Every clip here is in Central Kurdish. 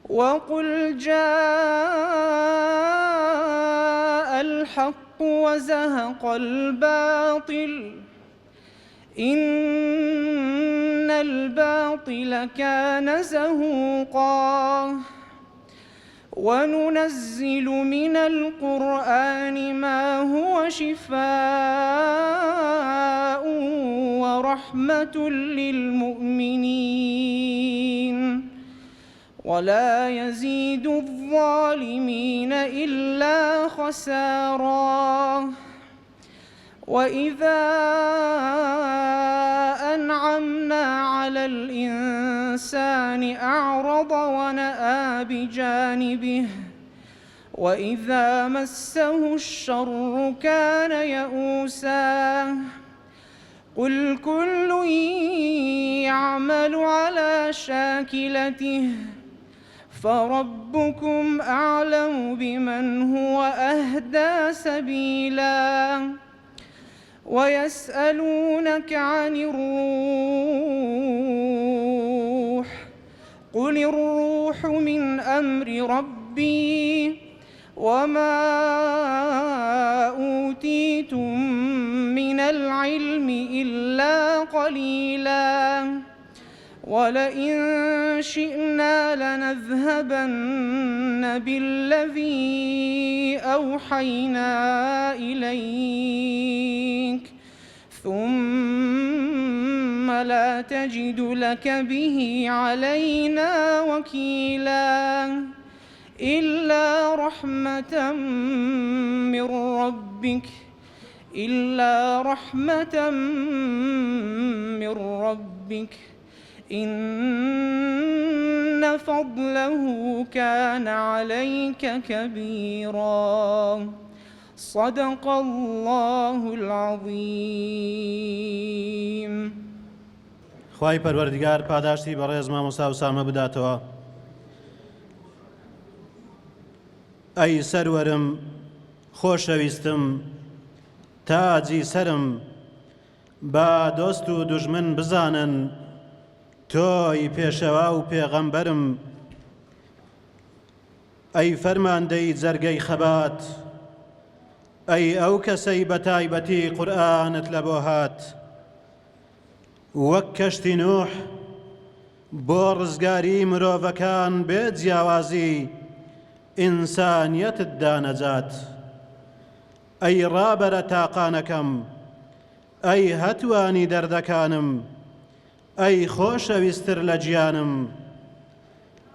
وقل جاء الحق وزهق الباطل إن الباطل كان زهوقا وننزل من القرآن ما هو شفاء ورحمة للمؤمنين ولا يزيد الظالمين إلا خسارا وإذا أنعمنا على الإنسان أعرض ونأى بجانبه وإذا مسه الشر كان يئوسا قل كل يعمل على شاكلته فربكم أعلم بمن هو أهدى سبيلا ويسألونك عن الروح قل الروح من أمر ربي وما أوتيتم من العلم إلا قليلا ولئن شئنا لنذهبن بالذي أوحينا إليك ثم لا تجد لك به علينا وكيلا إلا رحمة من ربك إن فضله كان عليك كبيرا صدق الله العظيم. خوای پەروەردگار پاداشتی بەڕێز مامۆستا وسامە بداتەوە. ئەی سەروەرم خۆشەویستم تاجی سرم با دۆست و دوژمن بزانن تۆی پێشەوا و پێغەمبەرم ئەی فەرماندەی جەرگەی خەبات ئەی ئەو کەسەی بە تایبەتی قورئانت لە بۆ هات وەک کەشتی نوح بۆ ڕزگاری مرۆڤەکان بێ جیاوازی ئینسانیەتت دانەجات ئەی ڕابەرە تاقانەکەم ئەی هەتوانی دەردەکانم ئەی خۆشەویستتر لە گیانم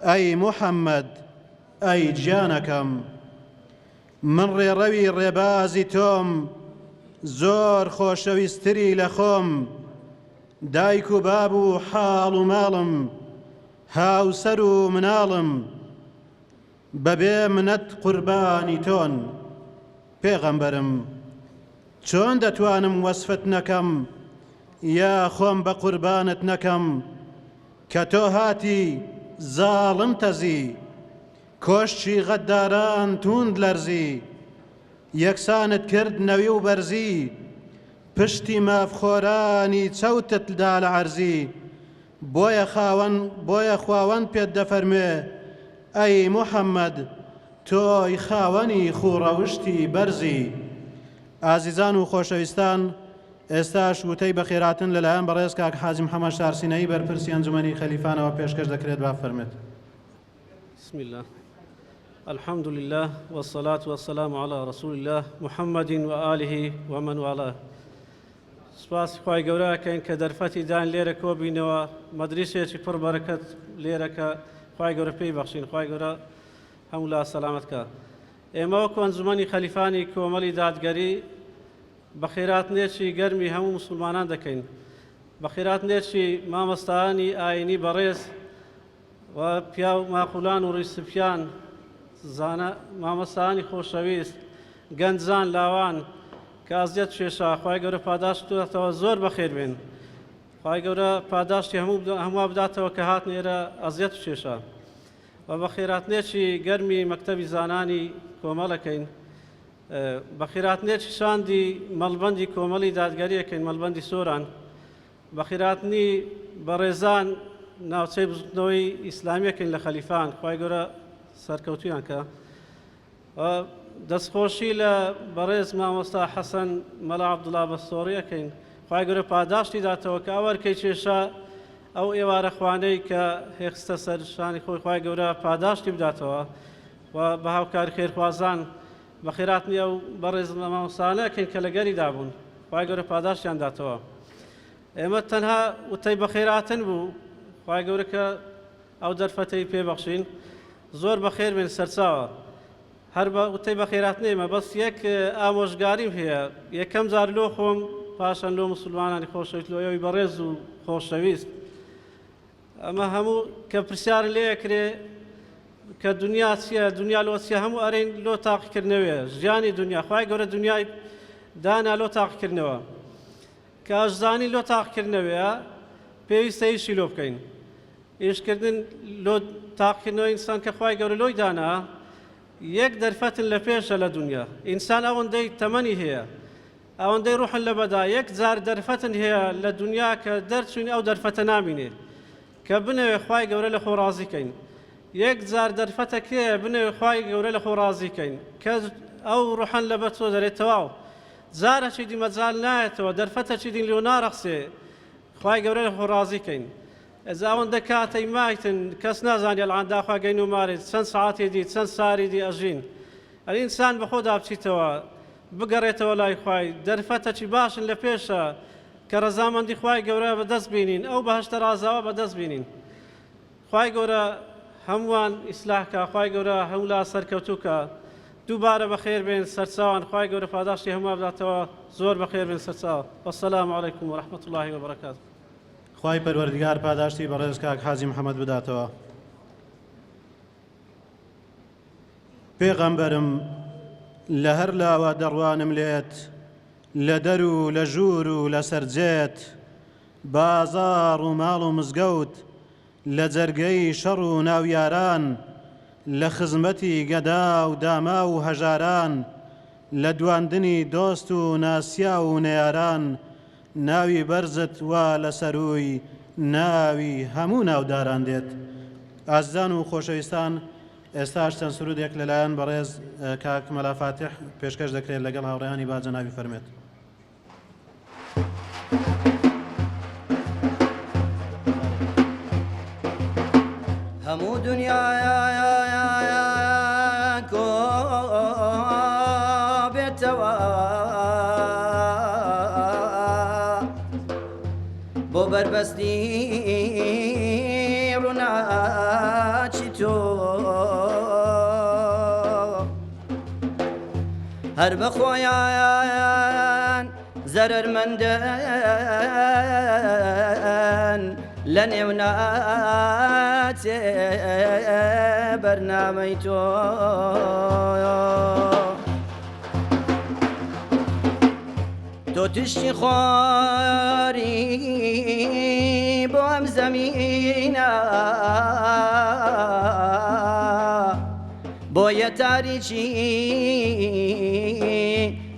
ئەی موحەممەد ئەی گیانەکەم من ڕێڕەوی ڕێبازی تۆم زۆر خۆشەویستتری لە خۆم دایک و باب و حاڵ و ماڵم هاوسەر و مناڵم بەبێ منەت قوربانی تۆن پێغەمبەرم چۆن دەتوانم وەسفت نەکەم یا خۆم بە قوربانت نەکەم کە تۆ هاتی زاڵم تەزی کۆشتی غەدداران توند لەرزی یەکسانت کرد نەوی و بەرزی پشتی مافخۆرانی چەوتت دا لە عەرزی بۆیە خواوەند پێت دەفەرمێ ئەی موحەممەد تۆی خاوەنی خوڕەوشتی بەرزی. ئازیزان و خۆشەویستان ئێستاش وتەی بەخێراتن لەلایەن بەڕێز کاک حاجی محەممەد شارسینەیی بەرپرسی ئەنجومەنی خەلیفانەوە پێشکەش دەکرێت با فەرمێت. بسم الله الحمد لله والصلاة والسلام على رسول الله محمد وآله ومن والاه. سپاس خوای گەورەکەین کە دەرفەتی دان لێرە کۆبینەوە مەدرسێکی پڕ بەرەکەت لێرەکە خوای گەورە پێی بەخشین خوای گەورە هەموو لا سەلامەتکە. ئێمە وەکو ئەنجومەنی خەلیفانی کۆمەڵی دادگەری بەخێرات نێچی گەرمی هەموو مسلمانان دەکەین بەخێرات نێچی مامۆستایانی ئاینی بەڕێز و پیا و ماقولان و ڕیسپیان زانە مامۆستایانی خۆشەویست گەنجان لاوان کە ئازیەت شێشا خوای گەورە پاداشتەوە زۆر بەخێر بێن خوای گەورە پاداشتی هەموو بداتەوە کە هاتن ئێرە ئازیەت شێشا و بەخێراتنێکی گەرمی مەکتەبی زانانی کۆمەڵەکەین بەخێراتنێکی شاندی مەڵبەندی کۆمەڵی دادگەریەکەین مەڵبەندی سۆران بەخێراتنی بەڕێزان ناوچەی بزوتنەوەی ئیسلامیەکەین لە خەلیفان خوای گەورە سەرکەوتویان کە دەستخۆشی لە بەڕێز مامۆستا حەسەن مەلا عەبدوڵا بەستۆڕیەکەین خوای گەورە پاداشتی داتەوە کە ئەوەرکەی کێشە ئەو ئێوارە خوانەی کە هێخستە سەر شانی خۆی خوای گەورە پاداشتی بداتەوە و بە هاوکاری خێرخوازان بە خێرات نییە و بەڕێز مامۆستانەکەین کە لەگەریدا بوون خوای گەورە پاداشتیان داتەوە. ئێمە تەنها وتەی بە خێراتن بوو خوای گەورە کە ئەو دەرفەتەی پێبەخشین زۆر بەخێر بێن سەرچاوە هەر بە وتەی بە خێرات نێمە بەس یەک ئامۆژگاریم هەیە یەکەم جار لۆ خۆم پاشان لۆ موسڵمانانی خۆشەویست لۆیەوەی بەڕێز و خۆشەویست ئەمە هەموو کە پرسیار لێەکرێ کە دنیا چییە دنیا لۆ چیە هەموو ئەرێن لۆ تاقیکردنەوەیە ژیانی دنیا خوای گەورە دنیای دانا لۆ تاقیکردنەوە کە ئەشزانی لۆ تاقیکردنەوەیە پێویستە ئیشی لۆ بکەین ئیشکردن لۆ تاقیکردنەوەی ئینسان کە خوای گەورە لۆی دانا یەک دەرفەتن لە پێشە لە دنیا ئینسان ئەوەندەی تەمەنی هەیە ئەوەندەی ڕوحن لە بەدا یەک جار دەرفەتن هەیە لە دنیا کە دەرچوین ئەو دەرفەتە نامینێ کە بنەوێ خوای گەورە لە خۆ ڕازیکەین یەک جار دەرفەتە کێیە بنەوێ خوای گەورە لە خۆ ڕازیکەین کە ئەو ڕوحن لە بە تۆ دەرێت تەواو زارەکی دی مەجال نایەتەوە دەرفەتەکی دین لێو ناڕەخسێ خوای گەورە لە خۆ ڕازیکەین ئەزا ئەوەندە کاتەی مایتن کەس نازانێ لەعاندا خوا گەین و مارێت چەند سەعاتێ دی چەند ساری دی ئەژین ئەلی ئینسان بە خۆدا بچیتەوە بگەڕێتەوە لای خوای دەرفەتەکی باشن لە پێشە کە ڕەزامەندی خوای گەورە بەدەست بینین ئەو بەهەشتە ڕازاوە بەدەست بینین خوای گەورە هەمووان ئیسلاحکە خوای گەورە هەموو لا سەرکەوتووکە دووبارە بەخێر بێن سەرچاوان خوای گەورە پاداشتی هەموو بداتەوە زۆر بەخێر بێن سەرچاو وەسەلام عەلەیکم وەرەحمەتوڵڵاهی وەبەرەکاتوه خوای پەروەردگار پاداشتی بەڕێز کاک حاجی محەممەد بداتەوە. پێغەمبەرم لە هەر لاوە دەڕوانم لێت لە دەر و لە ژوور و لە سەرجێت بازاڕ و ماڵ و مزگەوت لە جەرگەی شەڕ و ناویاران لە خزمەتی گەدا و داما و هەژاران لە دواندنی دۆست و ناسیا و نەیاران ناوی بەرزت وا لە سەروی ناوی هەموو ناوداران دێت. ئازیزان و خۆشەویستان ئێستاش چەند سرودێک لەلایەن بەڕێز کاک مەلا فاتح پێشکەش دەکرێت لەگەڵ هاوڕێیانی باجە ناوی فەرمێت. هەموو دنیایە کۆ بێتەوە بۆ بەربەستی ڕووناچی تۆ هەر بەخۆیان زەرەرمەندن لە نێو ناچێ بەرنامەی تۆ تۆ تشتی خۆری بۆ ئەم زەمینە بۆیە تاریکی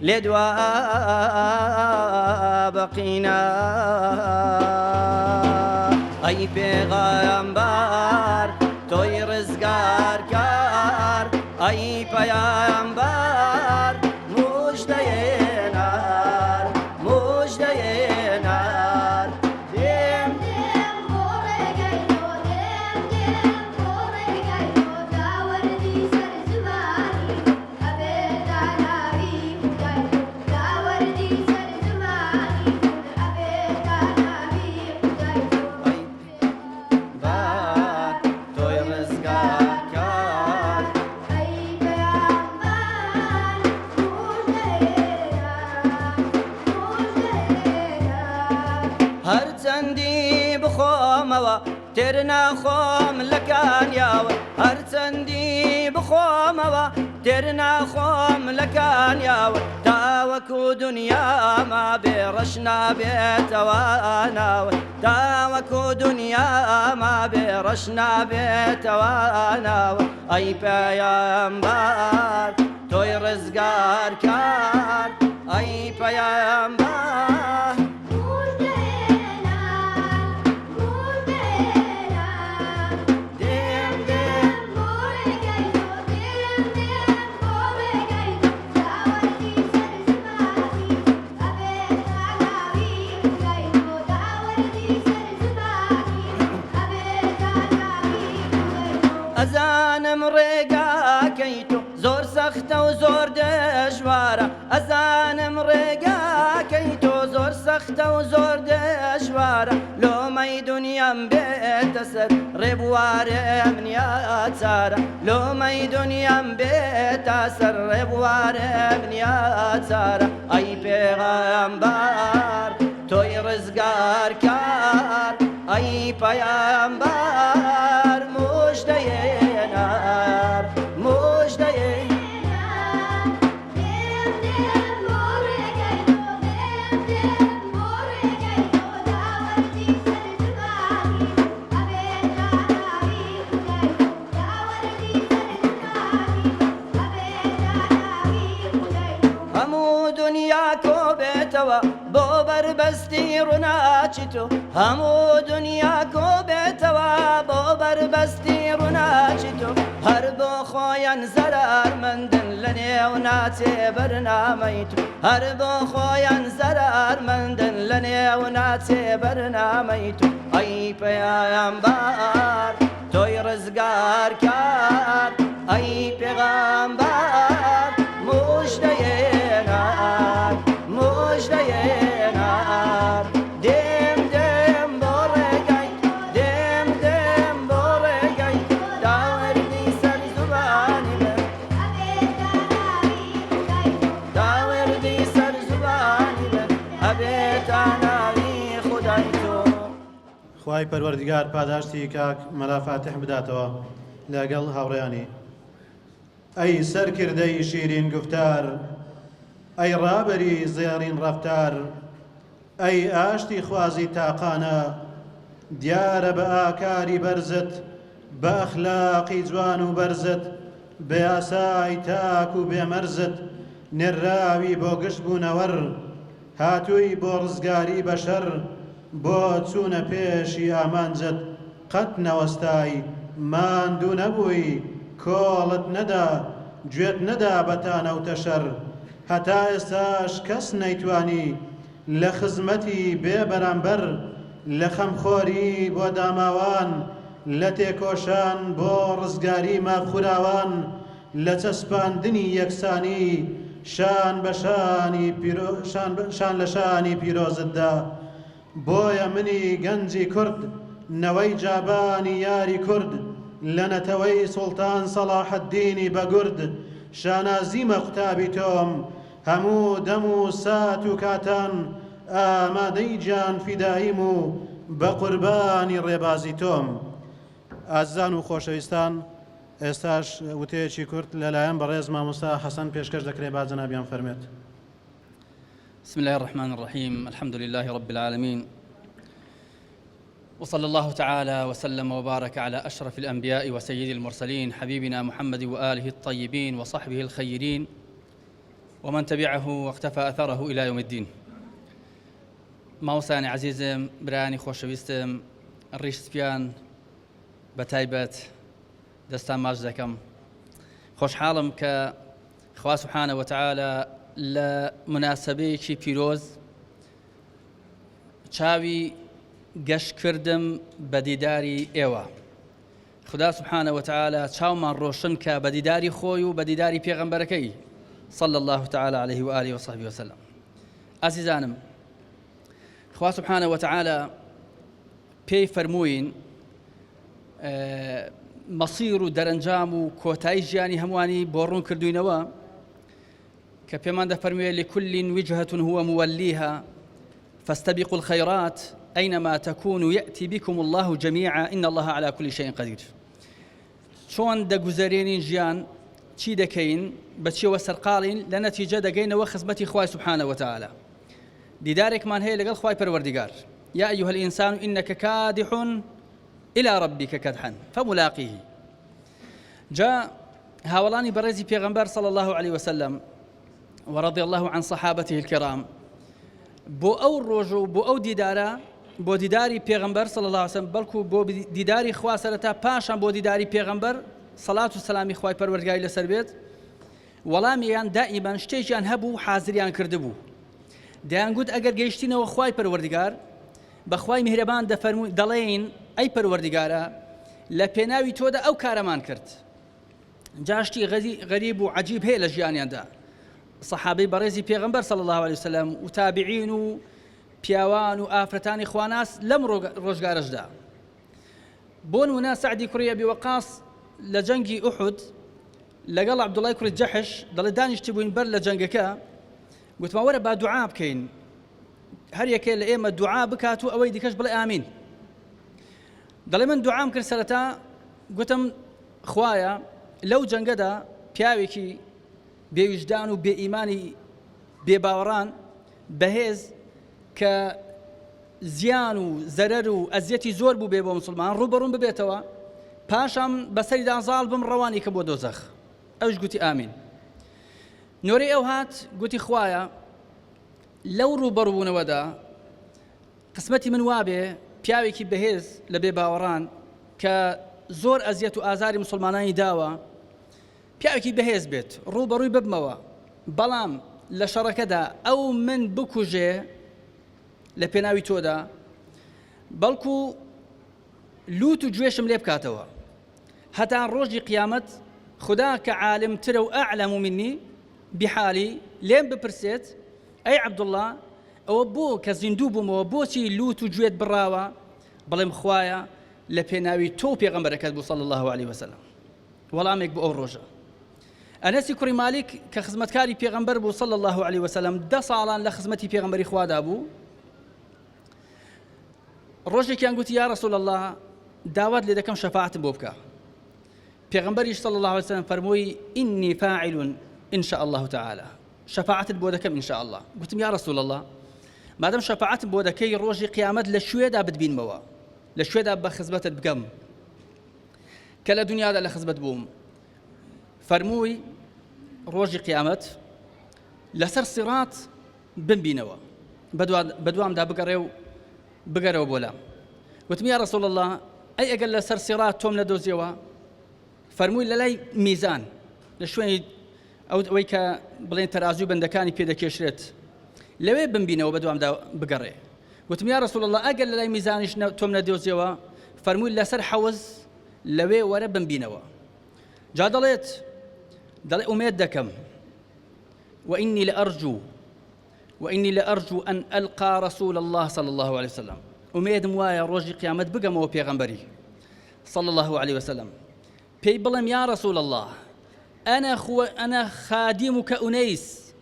لێ دوا بەقینە ئەی پێغەمبەر تۆی ڕزگارکار ئەی پەیامبەر موژدەیێنەر موژدەیێنەر دێم بۆ ڕێگەی تۆ دێم بۆ ڕێگەی تۆ داوەردی سەر زمانی ئەبێت داناوی خودای داوەردی سەر زمانی ئەبێت داناوی خودای بار تۆی ڕزگارکار ئەی پەیامبەر موژدەیێنەر هەرچەندی بخۆمەوە تێر ناخۆم لە کانیاوە هەرچەندی بخۆمەوە تێر ناخۆم لە کانیاوە تاوەکو دنیاما بێ ڕەش نابێتەوە ناوە تاوەکو دنیاما بێ ڕەش نابێتەوە ناوە ئەی پەیامبەر تۆی ڕزگارکار ئەی پەیامبەر موژدەیێنەر ئەزانم ڕێگاکەی تۆ زۆر سەختە و زۆر دەژوارە ئەزانم ڕێگاکەی تۆ زۆر سەختە و زۆر دەژوارە لۆمەی دونیام بێتە سەر ڕێبوارێم نیاچارە لۆمەی دونیام بێتە سەر ڕێبوارێم نیاچارە ئەی پێغەمبەر تۆی ڕزگارکار ئەی پەیامبەر موژدەیێنەر موژدەیێنەر هەموو دنیا کۆ بێتەوە بۆ بەربەستی ڕووناچی تۆ هەموو دنیا کۆ بێتەوە بۆ بەربەستی ڕووناچی تۆ هەر بۆ خۆیان زەرارمەندن لە نێو ناچێ بەرنامەی تۆ هەر بۆ خۆیان زەرارمەندن لە نێو ناچێ بەرنامەی تۆ ئەی پەیامبەر تۆی ڕزگارکار ئەی پێغەمبەر موژدەیێنەر موژدەیێنەر دێم دێم بۆ ڕێگەی دێم دێم بۆ ڕێگەی داوەردی سەر زوبانی من داوەردی سەر زوبانی من ئەبێتە ناوی خودای تۆ خوای پەروەردگار پاداشتی کاک مەلا فاتح بداتەوە لەگەڵ هاوڕێیانی ئەی سەرکردەی شیرین گفتار ئەی ڕابەری زێڕین ڕەفتار ئەی ئاشتی خوازی تاقانە دیارە بە ئاکاری بەرزت بە ئەخلاقی جوان و بەرزت بە یاسای تاک و بێمەرزت نێراوی بۆ گشت بوونەوەر هاتووی بۆ ڕزگاری بەشەر بۆ چوونە پێشی ئامانجت قەت نەوەستای ماندوو نەبووی کۆڵت نەدا گوێت نەدا بەتانە و تەشەر هەتا ئێستاش کەس نەیتوانی لە خزمەتی بێ بەرامبەر لە خەمخۆری بۆ داماوان لە تێکۆشان بۆ ڕزگاری مافخوراوان لە چەسپاندنی یەکسانی شان بە شان لە شانی پیرۆزتدا بۆیە منی گەنجی کورد نەوەی جابانی یاری کورد لە نەتەوەی سوڵتان سەلاح الدینی بەگورد شانازیمە قوتابی تۆم هەموو دەم و سات و کاتان ئامادەی جان فیداییم و بە قوربانی ڕێبازی تۆم. ئازیزان و خۆشەویستان، ئێستاش وتەیەکی کورت لەلایەن بەڕێز مامۆستا حەسەن پێشکەش دەکرێت با جەنابیان فەرمێت. بسم الله الرحمن الرحيم الحمد لله رب العالمين وصلى الله تعالى وسلم وبارك على أشرف الأنبياء وسيد المرسلين حبيبنا محمد وآله الطيبين وصحبه الخيرين ومن تبعه واقتفى أثره إلى يوم الدين. ماوساني عزيزم براني خوشويستم الريش سبيان بتايبت دستان ماج دكم خوش حالم كخوا سبحانه وتعالى لمناسبەیەکی پیرۆز چاوی گەشت کردم بە دیداری ئێوە. خدا سبحانه وتعالى چاومان ڕۆشن کە بە دیداری خۆی و بە دیداری پێغەمبەرەکەی صلى الله تعالى عليه وآله وصحبه وسلم. ئازیزانم، خوا سبحانه وتعالى پێی فەرمووین مەسیر و دەرەنجام و کۆتایی ژیانی هەمووانی بۆ ڕوون کردوینەوە کە پێمان دەفەرموێ لكل وجهة هو موليها فاستبقوا الخيرات أينما تكونوا يأتي بكم الله جميعا إن الله على كل شيء قدير. چۆن دەگوزارێنین ژیان، چی دەکەین، بە چیەوە سەرقاڵین، لە نەتیجە دەگەینەوە خزمەتی خوای سبحانه وتعالى. دیدارێکمان هەیە لەگەڵ خوای پەروەردگار. يا أيها الإنسان إنك كادح إلى ربك كدحا فملاقيه. جاء هاوڵانی بەڕێزی پێغەمبەر صلى الله عليه وسلم ورضي الله عن صحابته الكرام بو أو روجو بو أو ديدارا بو ديداري پیغمبر صلى الله عليه وسلم بلكو بو ديداري خوا سرتا پاشان بو ديداري پیغمبر صلاة والسلام خواي پروردگاری لسر بيت وەڵامیان دائما شتێکیان هەبوو حازریان کردبوو. دەیانگوت ئەگەر گەیشتینەوە خوای پەروەردگار بە خوای میهرەبان دەڵێین ئەی پەروەردگارە لە پێناوی تۆدا ئەو کارەمان کرد. جاشتی غەریب و عەجیب هەیە لە ژیانیاندا. سەحابەی بەڕێزی پێغەمبەر صلی الله عليه وسلم و تابعین و پیاوان و ئافرەتانی خواناس لەم ڕۆژگارەشدا. بۆ نمونە سەعدی کوڕی ئەبی وەقاس لە جەنگی ئوحود لەگەڵ عەبدوڵای کوڕی جەحش دەڵێ دانیشتی بووین بەر لە جەنگەکە، گوتمان وەرە با دوعا بکەین، هەر یەکێ لە ئێمە دوعا بکات و ئەوەی دیکەش بڵێ ئامین. دەڵێ من دوعام کرد سەرەتا، گوتم خوایە لەو جەنگەدا پیاوێکی بێویژدان و بێ ئیمانی بێباوەڕان بەهێز کە زیان و زەرەر و ئەزیەتی زۆر بوو بێ بۆ مسلمان ڕوبەڕوون ببێتەوە، پاشام بەسەریدا زاڵ بم ڕەوانی کە بۆ دۆزەخ. ئەوش گوتی ئامین. نۆرەی ئەو هات گوتی خوایە لەو ڕوبەڕوونەوەدا قسمەتی من وابێ پیاوێکی بەهێز لە بێ باوەڕان کە زۆر ئەزیەت و ئازاری مسلمانانی داوە، پیاوێکی بەهێز بێت ڕوبەڕووی ببمەوە، بەڵام لە شەڕەکەدا ئەو من بکوژێ لە پێناوی تۆدا، بەڵکو لوت و گوێشم لێ بکاتەوە، هەتا ڕۆژی قیامەت خدا کە عالمترە و ئەعلەم منی بحالی لێم بپرسێت ئەی عەبدوڵڵا ئەوە بۆ کە زیندوو بوومەوە بۆچی لوت و گوێت بڕاوە؟ بەڵێم خوایە لە پێناوی تۆ پێغەمبەرەکەت بوو صلی الله عليه وسلم. وەڵامێک بۆ ئەو ڕۆژە. ئەنەسی کوڕی مالیک کە خزمەتکاری پێغەمبەر بوو صلی الله عليه وسلم 10 ساڵان لە خزمەتی پێغەمبەری خوادا بوو، ڕۆژێکیان گوتی یا رسول الله داوات لێ دەکەم شەفاعەتم بۆ بکە. پێغەمبەریش صلی الله عليه وسلم فەرمووی ئینی فاعل إن شاء الله تعالى، شەفاعەتت بۆ دەکەم إن شاء الله. گوتم یا رسول الله مادەم شەفاعەتم بۆ دەکەی ڕۆژی قیامەت لە شوێدا بتبینمەوە، لە شوێدا بە خزمەتت بگەم کە لە دنیادا لە خزمەت بووم. فەرمووی ڕۆژی قیامەت لەسەر سیڕات بمبینەوە، بەدوامدا بگەرەوە بۆ لام. گوتم یا رسول الله ئەی ئەگەر لەسەر سیڕات تۆم نەدۆزیەوە؟ فەرمووی لە لای میزان لە شوێنی ئەوەی کە بڵێن تەرازوی بەندەکانی پێدەکێشرێت لەوێ بمبینەوە بەدوامدا بگەڕێ. گوتم یا رسول الله ئەگەر لە لای میزانیش تۆم نەدۆزیەوە؟ فەرمووی لەسەر حەوز لەوێ وەرە بمبینەوە. جا دەڵێ ئومێد دەکەم وإني لأرجو أن ألقى رسول الله صلى الله عليه وسلم، أميدم وايا ڕۆژی قیامەت بگەمەوە پێغەمبەری صلى الله عليه وسلم، پێی بڵێم یا رسول الله أنا خادمك أنيس،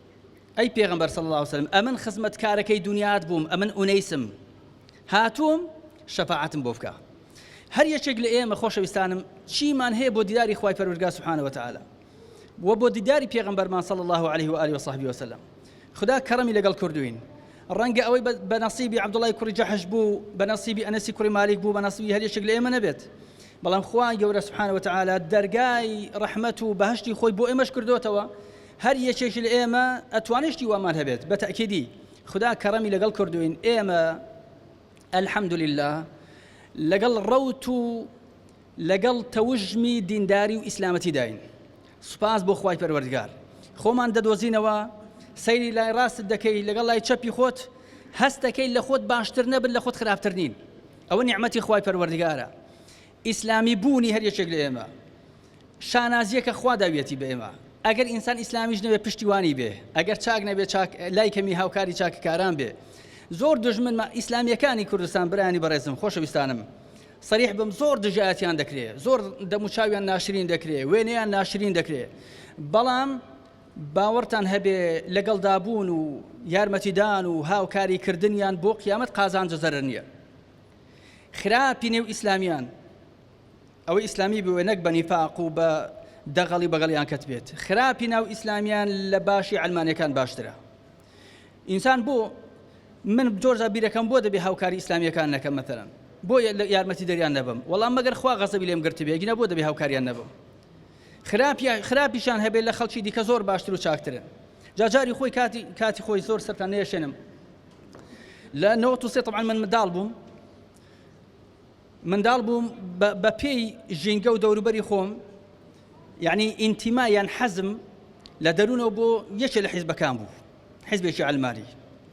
أي پێغەمبەر صلى الله عليه وسلم ئەمن خزمەتکارەکەی دنیات بووم، ئەمن ئونەیسم، هاتووم شەفاعەتم بۆ بکە. هەر یەکێک لە ئێمە خۆشەویستانم چیمان هەیە بۆ دیداری خوای پەروەردگار سبحانه وتعالى و بۆ دیداری پێغەمبەرمان صلى الله عليه وآله وصحبه وسلم. خدا کەڕەمی لەگەڵ کردوین، ڕەنگە ئەوەی بە نەسیبی عەبدوڵای کوڕی جەحش بوو، بە نەسیبی ئەنەسی کوڕی مالیک بوو، بە نەسیبی هەر یەکێک لە ئێمە نەبێت، بەڵام خوای گەورە سبحانه وتعالى دەرگای ڕەحمەت و بەهشتی خۆی بۆ ئێمەش کردوتەوە، هەر یەکێک لە ئێمە ئەتوانێشتی وامان هەبێت. بە تەئکیدی خدا کەڕەمی لەگەڵ کردوین، ئێمە الحەمدولله لەگەڵ ڕەوت و لەگەڵ تەوژمی دینداری و ئیسلامەتی داین. سوپاس بۆ خوای پەروەردگار. خۆمان دەدۆزینەوە، سەیری لای ڕاستت دەکەی، لەگەڵ لای چەپی خۆت هەست دەکەی لە خۆت باشتر نەبن، لە خۆت خراپتر نین. ئەوە نیعمەتی خوای پەروەردگارە. ئیسلامی بوونی هەر یەکێک لە ئێمە شانازیەکە خوا داویەتی بە ئێمە. ئەگەر ئینسان ئیسلامیش نەبێ پشتیوانی بێ، ئەگەر چاک نەبێ لای کەمی هاوکاری چاکەکاران بێ. زۆر دژمن ئیسلامیەکانی کوردستان برانی بەڕێزم خۆشەویستانم صریح بم زۆر دژایەتیان دەکرێت، زۆر دەموچاویان ناشرین دەکرێت، وێنەیان ناشرین دەکرێت، بەڵام باوەڕتان هەبێ لەگەڵ دابوون و یارمەتیدان و هاوکاریکردنیان بۆ قیامەت قازانجە زەرەر نییە. خراپی نێو ئیسلامیان ئەوەی ئیسلامی بوێ نەک بە نیفاق و بە دەغەڵی بەگەڵیان کەت بێت، خراپی ناو ئیسلامیان لە باشی ئەلمانیەکان باشترە. ئینسان بۆ من جۆرجا بیرەکەم بۆ دەبێ هاوکاری ئیسلامیەکان نەکەم، مەثەڵەن بۆ یارمەتی دەریان نەبم، وەڵام مەگەر خوا غەزەبی لێم گرت بێ گینە بۆ دەبێ هاوکاریان نەبم. خراپیشان هەبێت لە خەڵکی دیکە زۆر باشتر و چاکترن. جاجاری خۆی کاتی خۆی زۆر سەرتان نێشێنم لە 93 طبعا من منداڵ بووم بە پێی ژینگە و دەوروبەری خۆم، یعنی ئینتیمایان حەزم لە دەروونەوە بۆ یەکێ لە حیزبەکان بوو، حیزبێکی عەلمانی،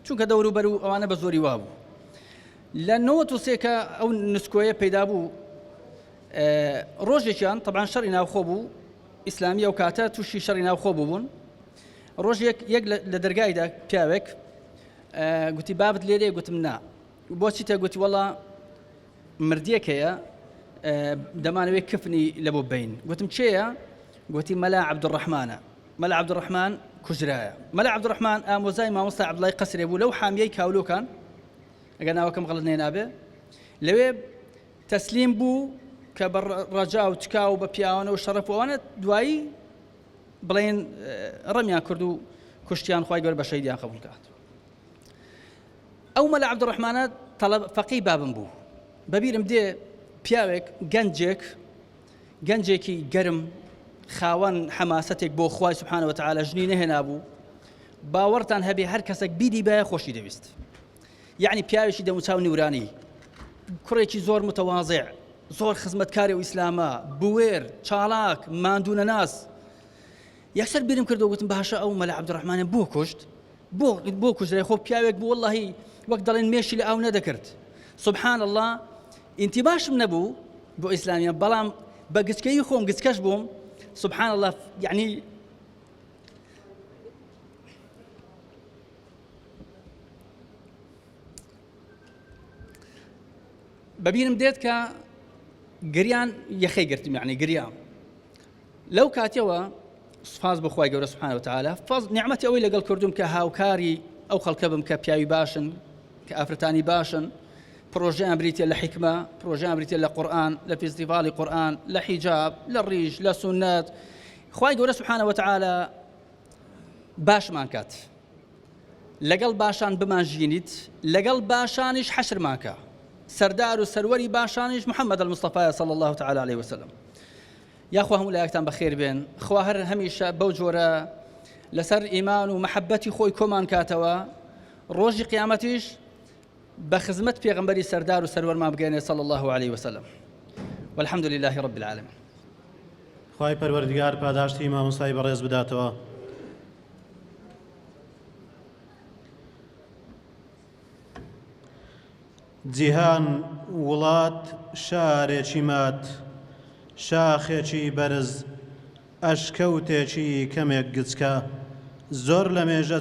چونکە دەوروبەر و ئەوانە بە زۆری وا بوو. لە 93 کە ئەو نسکۆیە پەیدا بوو ڕۆژێکیان طبعا شەڕی ناوخۆ بوو ئیسلامیە و کاتە تووشی شەڕی ناوخۆ بوون ڕۆژێک یەک لە دەرگایدا پیاوێک گوتی بابت لێرێ گوتم نا بۆچی تە گوتی وەڵا مردیەک هەیە دەمانەوێت کفنی لە بۆ بین گوتم چێە گوتی مەلا عەبدوڕەحمانە مەلا عەبدوڕەحمان کوژرایە مەلا عەبدوڕەحمان ئامۆزای مامۆستا عەبدوڵای قەسرێ بوو لەو حامیەی کاولۆکان ئەگەر ناوەکەم غەڵەت نێنابێ لەوێ تەسلیم بوو کە بە ڕەجا و تکا و بە پیاوانە و شەڕەف ئەوانە دوایی بڵێن ڕەمیان کرد و کوشتیان خوای گەورە بە شەیدیان قبوڵ کات ئەو مەلا عەبدوڕەحمانە فەقیی بابم بوو بەبیرم دێ پیاوێک گەنجێکی گەرم خاوەن حەماسەتێک بۆ خوای سوبحانەوە وتەعالە ژنی نەهێنا بوو باوەڕتان هەبێ هەر کەسێک بیری بایە خۆشی دەویست یعنی پیاوێکی دەموچاو نیورانی کوڕێکی زۆر متەواضع زۆر خزمەتکاری و ئیسلامە بوێر چالاک ماندوونە ناس یەکسەر بیرم کردەوە گوتم باشە ئەو مەلا عەبدوڕەحمانە بۆ کوشت بۆ کوژرای خۆ پیاوێک بوو وەڵڵاهی وەک دەڵێن مێشی لە ئاو نەدەکرد سبحان الله ئینتیباشم نەبوو بۆ ئیسلامیان بەڵام بە گچکەی خۆم گچکەش بووم سبحان الله یعنی بەبیرم دێت کە گریان یەخەی گرتم یعنی گریام لەو کاتیەوە سوپاس بۆ خوای گەورە سوبحانەهو وتەعالە نیعمەتی ئەوەی لەگەڵ کردوم کە هاوکاری ئەو خەڵکە بم کە پیاوی باشن کە ئافرەتانی باشن پرۆژەیان بریتە لە حیکمە پرۆژەیان بریتە لە قورئان لە فێستیڤاڵی قورئان لە حیجاب لە ڕیژ لە سونەت خوای گەورە سوبحانەهو وتەعالە باشمان کات لەگەڵ باشان بمانژینیت لەگەڵ باشانیش حەشرمان کە سەردار و سەروەری باشانیش محەممەد المستەفایە صلی الله تعالی علیه وسلم یاخوا هەموو لایەکتان بەخێر بێن خوا هەر هەمیشە بەو جۆرە لەسەر ئیمان و مەحەبەتی خۆی کۆمان کاتەوە ڕۆژی قیامەتیش بە خزمەت پێغەمبەری سەردار و سەروەرمان بگەێنێ صلی الله علیه وسلم والحمد لله رب العالمین خوای پەروەردگار پاداشتی مامۆستای بەڕێز بداتەوە جیهان وڵات شارێکی مات شاخێکی بەرز ئەشکەوتێکی کەمێک گچکە زۆر لە مێژە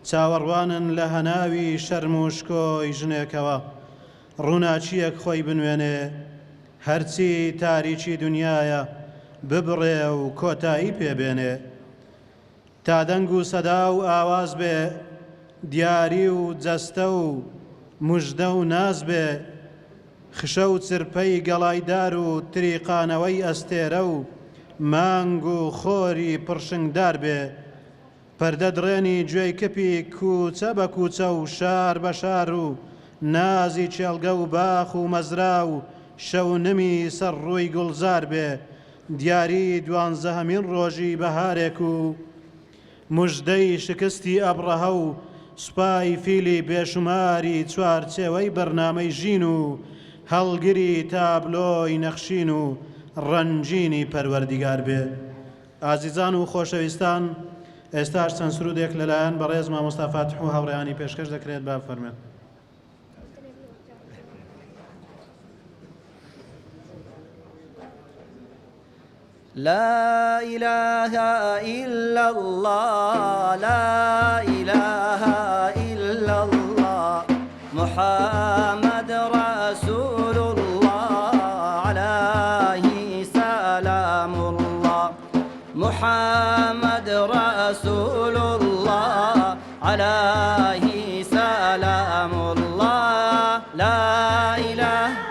چاوەڕوانن لە هەناوی شەرم و شکۆی ژنێکەوە ڕووناچیەک خۆی بنوێنێ هەرچی تاریکی دنیایە ببڕێ و کۆتایی پێبێنێ تا دەنگ و سەدا و ئاواز بێ دیاری و جەستە و موژدە و ناز بێ خشە و چرپەی گەڵایدار و تریقانەوەی ئەستێرە و مانگ و خۆری پڕشنگدار بێ پەردە درێنی گوێی کپی کوچە بە کوچە و شار بە شار و نازی چێڵگە و باخ و مەزرا و شەونمی سەر ڕووی گوڵزار بێ دیاری دوانزەهەمین ڕۆژی بەهارێک و موژدەی شکستی ئەبڕەهە و سوپای فیلی بێشماری چوارچێوەی بەرنامەی ژین و هەڵگری تابلۆی نەخشین و ڕەنجینی پەروەردیگار بێ ئازیزان و خۆشەویستان ئێستاش چەند سرودێک لەلایەن بەڕێز مامۆستا فاتح و هاوڕێیانی پێشکەش دەکرێت با بفەرمێن لا إله إلا الله لا إله إلا الله محمد رسول الله عليه سلام الله محمد رسول الله عليه سلام الله لا إله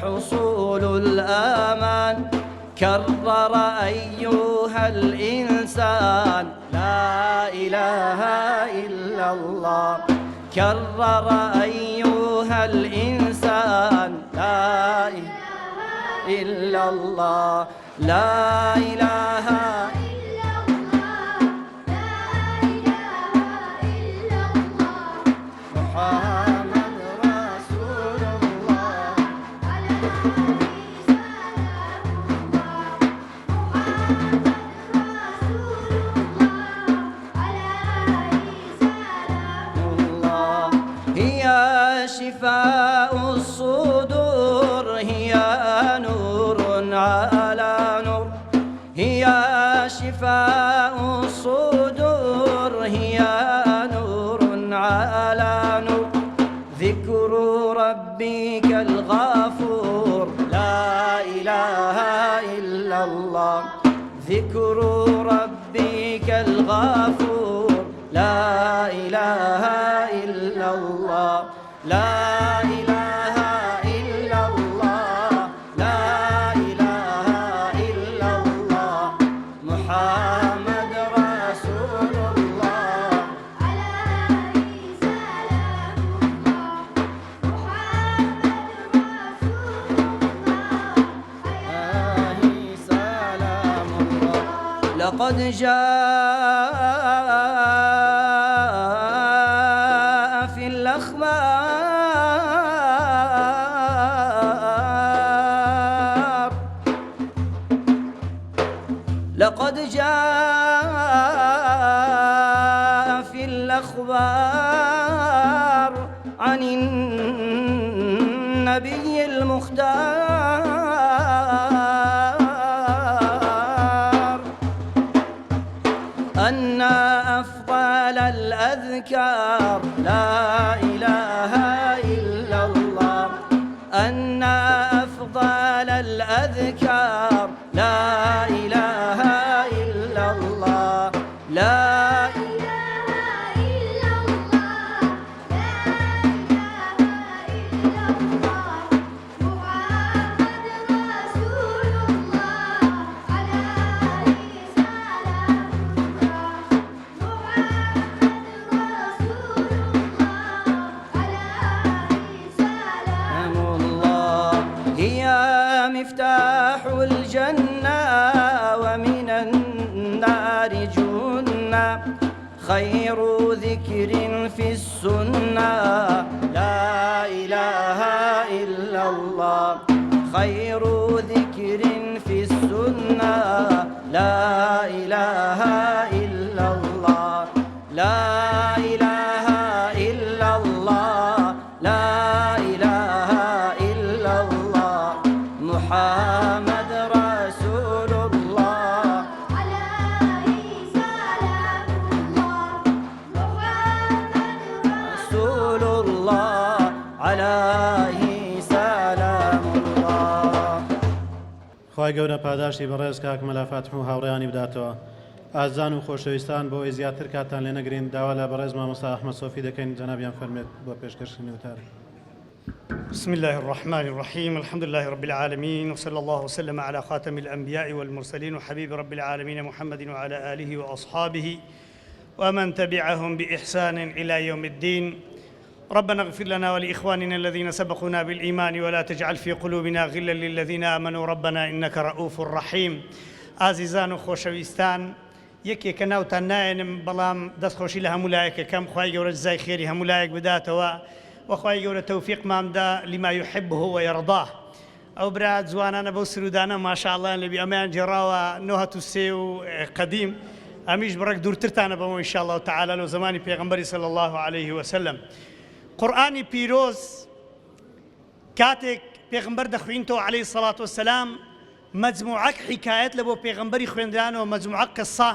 حصول الأمان كرر أيها الإنسان لا إله إلا الله كرر أيها الإنسان لا إله إلا الله لا إله إلا الله لا إله إلا الله محمد رسول الله عليه سلام الله محمد رسول الله عليه سلام الله هي شفاء الصدور هي نور على نور هي شفاء الصدور هي نور على نور ذكر ربك الغفور لا إله إلا الله ذكر ربك الغفور لا إله إلا الله لا إله إلا الله لا إله إلا الله محمد رسول الله عليه سلام الله محمد رسول الله عليه سلام الله لقد جاء في الأخبار لقد جاء في الأخبار عن النبي المختار أن أفضل الأذكار لا إله إلا الله أن أفضل الأذكار لا إله إلا الله لا إله إلا الله لا إله إلا الله محمد رسول الله عليه سلام الله محمد رسول الله عليه سلام الله هي مفتاح الجنة ومن النار جنة خير ذكر في السنة لا إله إلا الله خير ذكر في السنة لا إله إلا الله لا إله إلا الله لا إله إلا الله محمد رسول الله عليه سلام الله محمد رسول الله عليه سلام الله خی گەورە پاداشتی بەڕێز کاک مەلا فاتح و هاوڕێیانی بداتەوە. ئازان و خۆشەویستان بۆ ئەوەی زیاتر کاتان لێ نەگرین داوا لە بەڕێز مامۆستا ئەحمەد سۆفی دەکەین جەنابیان فەرمێت بۆ پێشکەشکردنی وتار. بسم الله الرحمن الرحيم الحمد لله رب العالمين وصلى الله وسلم على خاتم الأنبياء والمرسلين وحبيب رب العالمين محمد وعلى آله وأصحابه ومن تبعهم بإحسان إلى يوم الدين. ربنا اغفر لنا ولإخواننا الذين سبقونا بالإيمان ولا تجعل في قلوبنا غلا للذين آمنوا ربنا إنك رؤوف رحيم. عزيزان وخوشويستان یەکێکە ناوتان نایەنم بەڵام دەستخۆشی لە هەموو لایەکە کەم خوای گەورە جزای خێری هەموو لایەک بداتەوە وەخوای گەورە تەوفیقماندا لما يحبه ويرضاه. ئەو برا جوانانە بەو سرودانە ماشاءالله لەبی ئەمەیان جێڕاوە 93 و قەدیم ئەمیش بڕێک دوورترتانە بەمەوە ئینشاءالله تعالى لەو زمانی پێغەمبەری صلی الله عليه وسلم. قورئانی پیرۆز کاتێک پێغەمبەر دەخوێنیتەوە عليه الصلاة والسلام مجموعەک حکایەت لە بۆ پێغەمبەری خوێندرانەوە مجموعەک قسە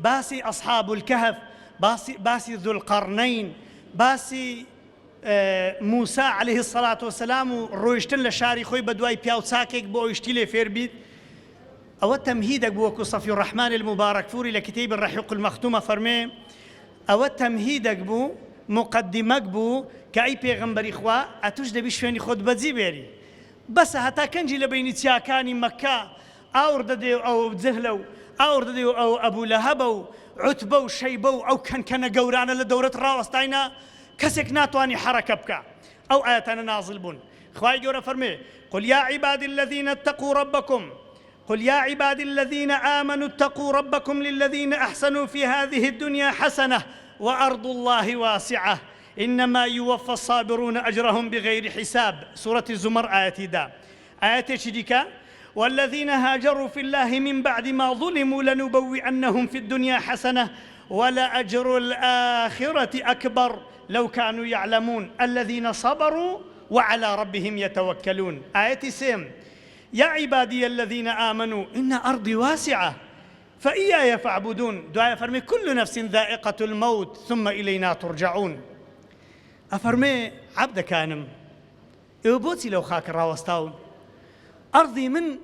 باسی ئەصحاب الكهف باسی ذو القرنين باسی موسى عليه الصلاة والسلام و ڕۆیشتن لە شاری خۆی بە دوای پیا و چاکێک بۆ ئەویشتی لێ فێر بیت. ئەوە تەمهیدێک بوو وەکو صەفی الرەحمان المبارەکفوری لە کتێبی الرەحیق المەختومە فەرمێ ئەوە تەمهیدێک بوو مقدمەک بوو کە ئەی پێغەمبەری خوا ئەتوش دەبی شوێنی خۆت بەجێ بێری بەسە هەتا کەنجی لە بینی چیاکانی مەککە ئاور دەدێ و ئەو جەهلە و ئاور دەدێ و ئەو ئەبوو لەهەبە و عوتبە و شەیبە و ئەو کەنکەنە گەورانە لە دەورەت ڕاوەستاینە کەسێک ناتوانێ حەرەکە بکە. ئەو ئاەتانە نازل بوون خوای گەورە فەرمێ قل يا عبادي الذين اتقوا ربكم قل يا عبادي الذين آمنوا اتقوا ربكم للذين أحسنوا في هذه الدنيا حسنة وأرض الله واسعة إنما يوفى الصابرون أجرهم بغير حساب. سورة الزمر آية دا آية شريكة والذين هاجروا في الله من بعد ما ظلموا لنبوئنهم في الدنيا حسنة ولأجر الآخرة أكبر لو كانوا يعلمون الذين صبروا وعلى ربهم يتوكلون. آية سيم يا عبادي الذين آمنوا إن أرضي واسعة فإياي فاعبدون. دعاء فرمي كل نفس ذائقة الموت ثم إلينا ترجعون. أفرمي عبد كانم إوبوتي لو خاك راوستاون أرضي من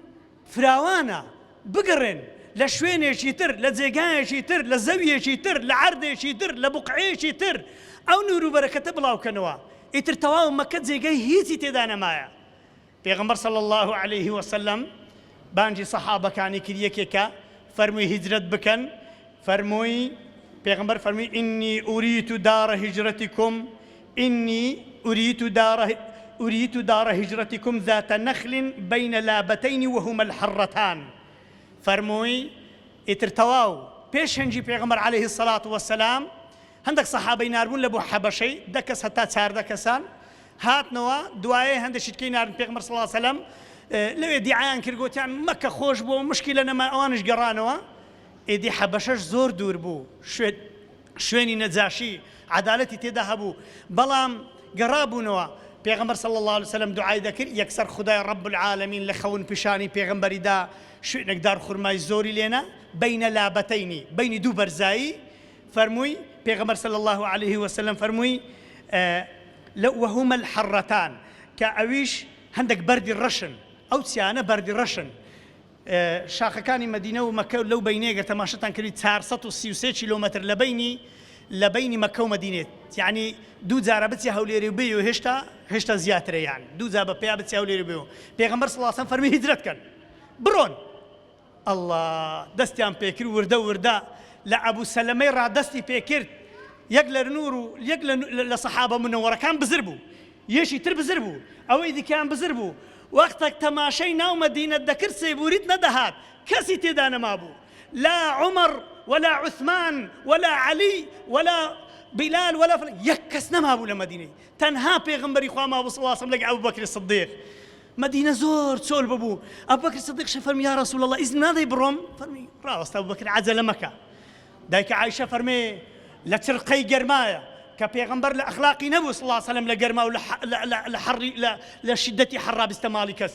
فراوانا بقرن لشوينيشي تر لزيقانيشي تر لزاويشي تر لعرديشي تر لبقعيشي تر أو نورو بركة بلاو كنوا إتر تواو مكة زيقاي هيتي تدانا مايا. پیغمبر صلى الله عليه وسلم بانجي صحابة كاني كريكيكا فرمي هجرت بكن فرمي پیغمبر فرمي إني أريد دار هجرتكم إني أريد دار هجرتكم ذات نخل بين لابتين وهما الحرتان. فرموي اترتواو بيش هنجي پیغمبر عليه الصلاة والسلام هندك صحابي ناربون لبو حبشي دكس حتى تسار دكسان هاتنوا دوایێ هەندێک شتکەی ناردن پێغمبەر صلی الله علیه و سلم لەوێ دیعایان کرد گوتیان مەکە خۆش بوو مشکلە نەما ئەوانش گەڕانەوە. ئێدی حەبەشەش زۆر دوور بوو شوێنی نەجاشی عەدالەتی تێدا هەبوو بەڵام گەڕابوونەوە. پێغمبەر صلی الله علیه و سلم دوعای دەکرد یەکسەر خودای رب العالمین لە خەون پیشانی پێغمبەریدا شوێنێکدار خورمای زۆری لێنە بینە لابەتەینی بینی دوو بەرزایی. فەرمووی پێغمبەر صلی الله عليه و سلم فەرمووی وهما الحرتان كأويش هندك برد الرشن أو سيانة برد الرشن. شاخەکانی مدينة ومكة لو بينيك تماشتان كريت 433 كيلومتر لبيني مكة ومدينة يعني دو زاربتي هوليري بيو هشتا زياتر يعني دو زابا بيابتي هوليري بيو. پیغمبر صلى الله عليه وسلم فرمي هجرت كان برون الله دستيان بيكر وردا لأبو سلمي را دستي بيكرت يقلر نورو لصحابة منورة كان بزربو يشي تر بزربو أو إذا كان بزربو وقتك تماشينا ومدينة ذكر سيبوريتنا دهات كسي تدانا مابو لا عمر ولا عثمان ولا علي ولا بلال ولا يكسنا مابو لمدينة تنها بيغمبري خواه مابو صلى الله عليه وسلم لقى أبو بكر الصديق مدينة زور تسول بابو أبو بكر الصديق فرمي يا رسول الله إذن ماذا يبرم فرمي راوست أبو بكر عزل مكة دايك عائشة فرمي لترقي جرمايا كبيغمبر لأخلاقي نبو صلى الله عليه وسلم لجرما لحر لشدة حراب استمالكس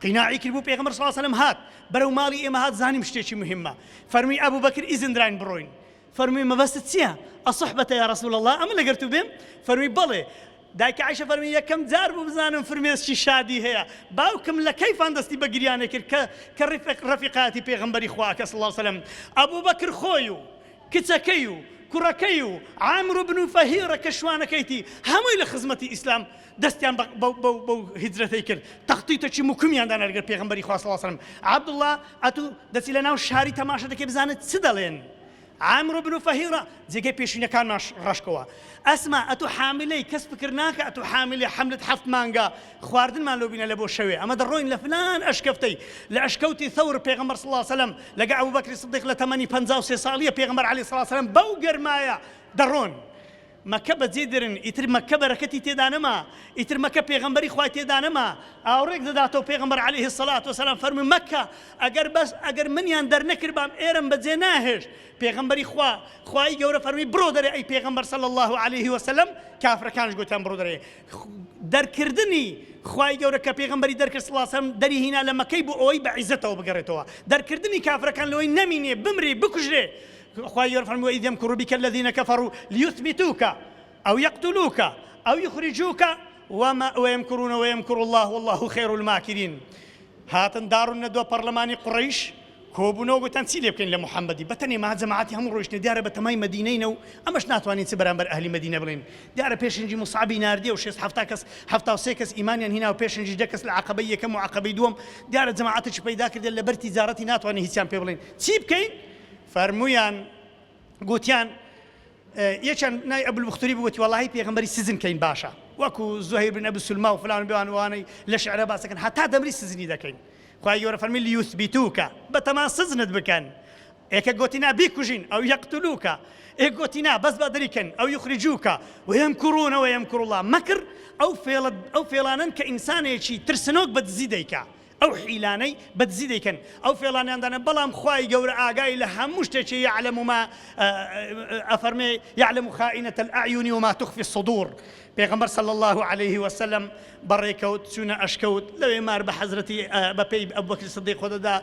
قناعي كربو بيغمبر صلى الله عليه وسلم هات برو مالي إما هات زاني مشتيشي مهمة. فرمي أبو بكر إذن دراين بروين فرمي ما بس تسيها الصحبة يا رسول الله أما لقرتو بهم فرمي بلي دايك عائشة فرمي يا كم زاربو بزانم فرمي شي شادي هي باوكم لكيف عندستي بقرياني كرفقاتي بيغمبري خواك صلى الله عليه وسلم أبو بكر خويو كتسكيو كركيو عامر بن فهيرة كشوانا كيتي همي لخدمتي إسلام دستيان بو هجرتي كر تخطيط شي مكمي عندنا رجال بيغمبري خوا صلى الله عليه وسلم. عبد الله أتو دسي لنا وشاري تماشا دكي بزانت سدلين عامر بن فهيرة زيجي بيشينا كان ماش رشكوا أسمع أتو حاملي كسب كرناك أتو حاملي حملة حفت مانجا خواردن ما لو بينا لبو شوي أما دروين لفلان أشكفتي لأشكوتي ثور بيغمبر صلى الله عليه وسلم لقى أبو بكر الصديق لتماني بنزاوسي صالية بيغمبر عليه الصلاة والسلام بوقر مايا درون مكة زيدرن يتر مكة بركتي تدانما يتر مكة بيغمبري خواه تدانما أوريك داتو بيغمبر عليه الصلاة والسلام فرمي مكة أجر من يندر نكر بام إيرم بزيناهش بيغمبري خواه جورا فرمي برودري أي بيغمبر صلى الله عليه وسلم كافر كانش قلتان برودري در كردني خواه جورا كبيغمبري در كر صلى الله عليه وسلم دري هنا لما كيبو أوي بعزته وبقرته در كردني كافر كان لوي نميني بمري بكجري أخوي يرفعون وإذ يمكر بك الذين كفروا ليثبتوك أو يقتلوك أو يخرجوك ويمكرون ويمكر الله والله خير الماكرين. هاتن دار الندوة برلماني قريش كوبونو وتنسيل يمكن لمحمد بتني مع جماعتي هم رويش نديار بتماي مدينين أمش ناتوانين سبرامبر أهل مدينة بلين ديار بيشنجي مصعبي ناردي وشيس حفتا وسيكس إيمانيا هنا وبيشنجي دكس العقبية كم وعقبي دوم ديار جماعتك بيداك اللي برتي زارتي ناتواني هيسيان بيبلين تسيب كين فرمويان قوتيان يشان ناي أبو البختري بقولي والله بيغمبري سزن كين باشا وكو زهير بن أبي سلمى وفلان بيوان واني لشعر باسكن حتى دمري سزني ذا كين خوای گەورە فەرمی لیوثبیتوکە بەتەمان سزنت بکەن ئێکە گوتینا بیکوژین ئەو یەقتلوکە ئێک گوتینا بەس بە دەریکەن ئەو یخرجوکە وەیەمکوڕونە وەیەمکوڕ الله مەکر ئەو فێڵانن کە ئینسانێکی ترسنۆک بەدزی دەیکا ئەو حیلانەی بەدزی دەیکەن ئەو فێڵانیاندانە بەڵام خوای گەورە ئاگای لە هەموو شتێکی یعلم ما ئەفەرمێ یعلم خائینەة الأعیون وما تخفي الصدور پێغەمبەر صلی الله عليه وسلم بەڕێکەوت چوونە ئەشکەوت لەوێ مار بە حەزرەتی بە پێی ئەبوبەکر سیدیق خۆدەدا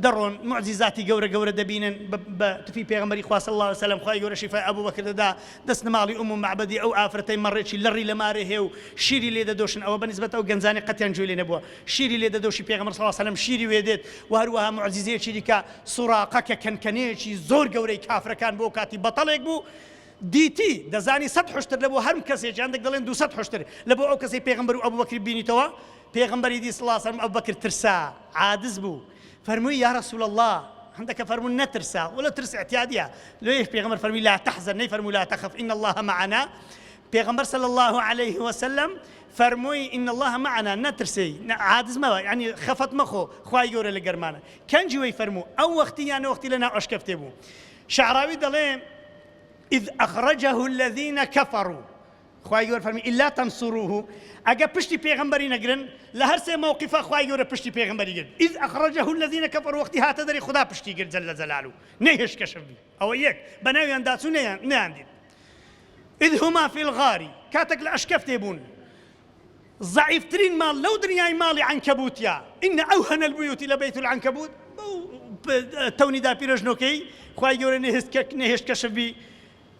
دەڕۆن معجزاتی گەورە گەورە دەبینن بە تفی پێغەمبەری خوا صلی الله عليه وسلم خوای گەورە شیفای ئەبوبەکر دەدا دەست نەماڵی ئوم معبەدی ئەو ئافرەتەی مەڕێکی لەڕی لە مارێ هێ و شیری لێ دەدۆشن ئەوە بەنسبەت ئەو گەنجانی قەتیان گوێ لێ نەبووە شیری لێ دەدۆشی پێغەمبەر صلی الله عليه وسلم شیری وێ دێت و هەروەها معجزەیەکی دیکە سوراقەکە کەنکەنەیەکی زۆر گەورەی کافرەکان بۆ کاتی بەتەڵێک بوو دیتی دەزانی 100 حشتر لە بۆ هەرم کەسێک یان دەڵێن 200 حشتر لە بۆ ئەو کەسەی پێغەمبەر و ئەبوبەکر بینیتەوە پێغەمبەری دی صلی الله عليه وسلم ئەبوبەکر ترسا عاجز بوو فەرمووی یا رسول الله هەندێکە فەرموون نەترسا ولا ترس اعتیادیە لێش پێغەمبەر فەرمووی لا تحزن نەیفەرمووی لا تخف إن الله معنا پێغەمبەر صلی الله عليه وسلم فەرمووی إن الله معنا نەترسی عاجز مەوە یعنی خەفەت مەخۆ خوای گەورە لە گەرمانە کەنجی وەی فەرموو ئەو وەختی یانە وەختی لەناو ئەشکە بوو شعراوی دەڵێ إذ أخرجه الذين كفروا خواهي يقول فرمي إلا تنصروه أجا بشتي بيغمبري نقرن لهر سي موقفة خواهي يقول بشتي بيغمبري قرن إذ أخرجه الذين كفروا وقتها تدري خدا بشتي قرن جل جلاله نيهش كشف بي أو إياك بناوي أنداسو نياندين إذ هما في الغار كاتك لأشكف تيبون ضعيف ترين مال لو دنياي مالي عنكبوت يا إن أوهن البيوت لبيت العنكبوت توني دا بيرجنوكي خواهي يقول نيهش كشف بي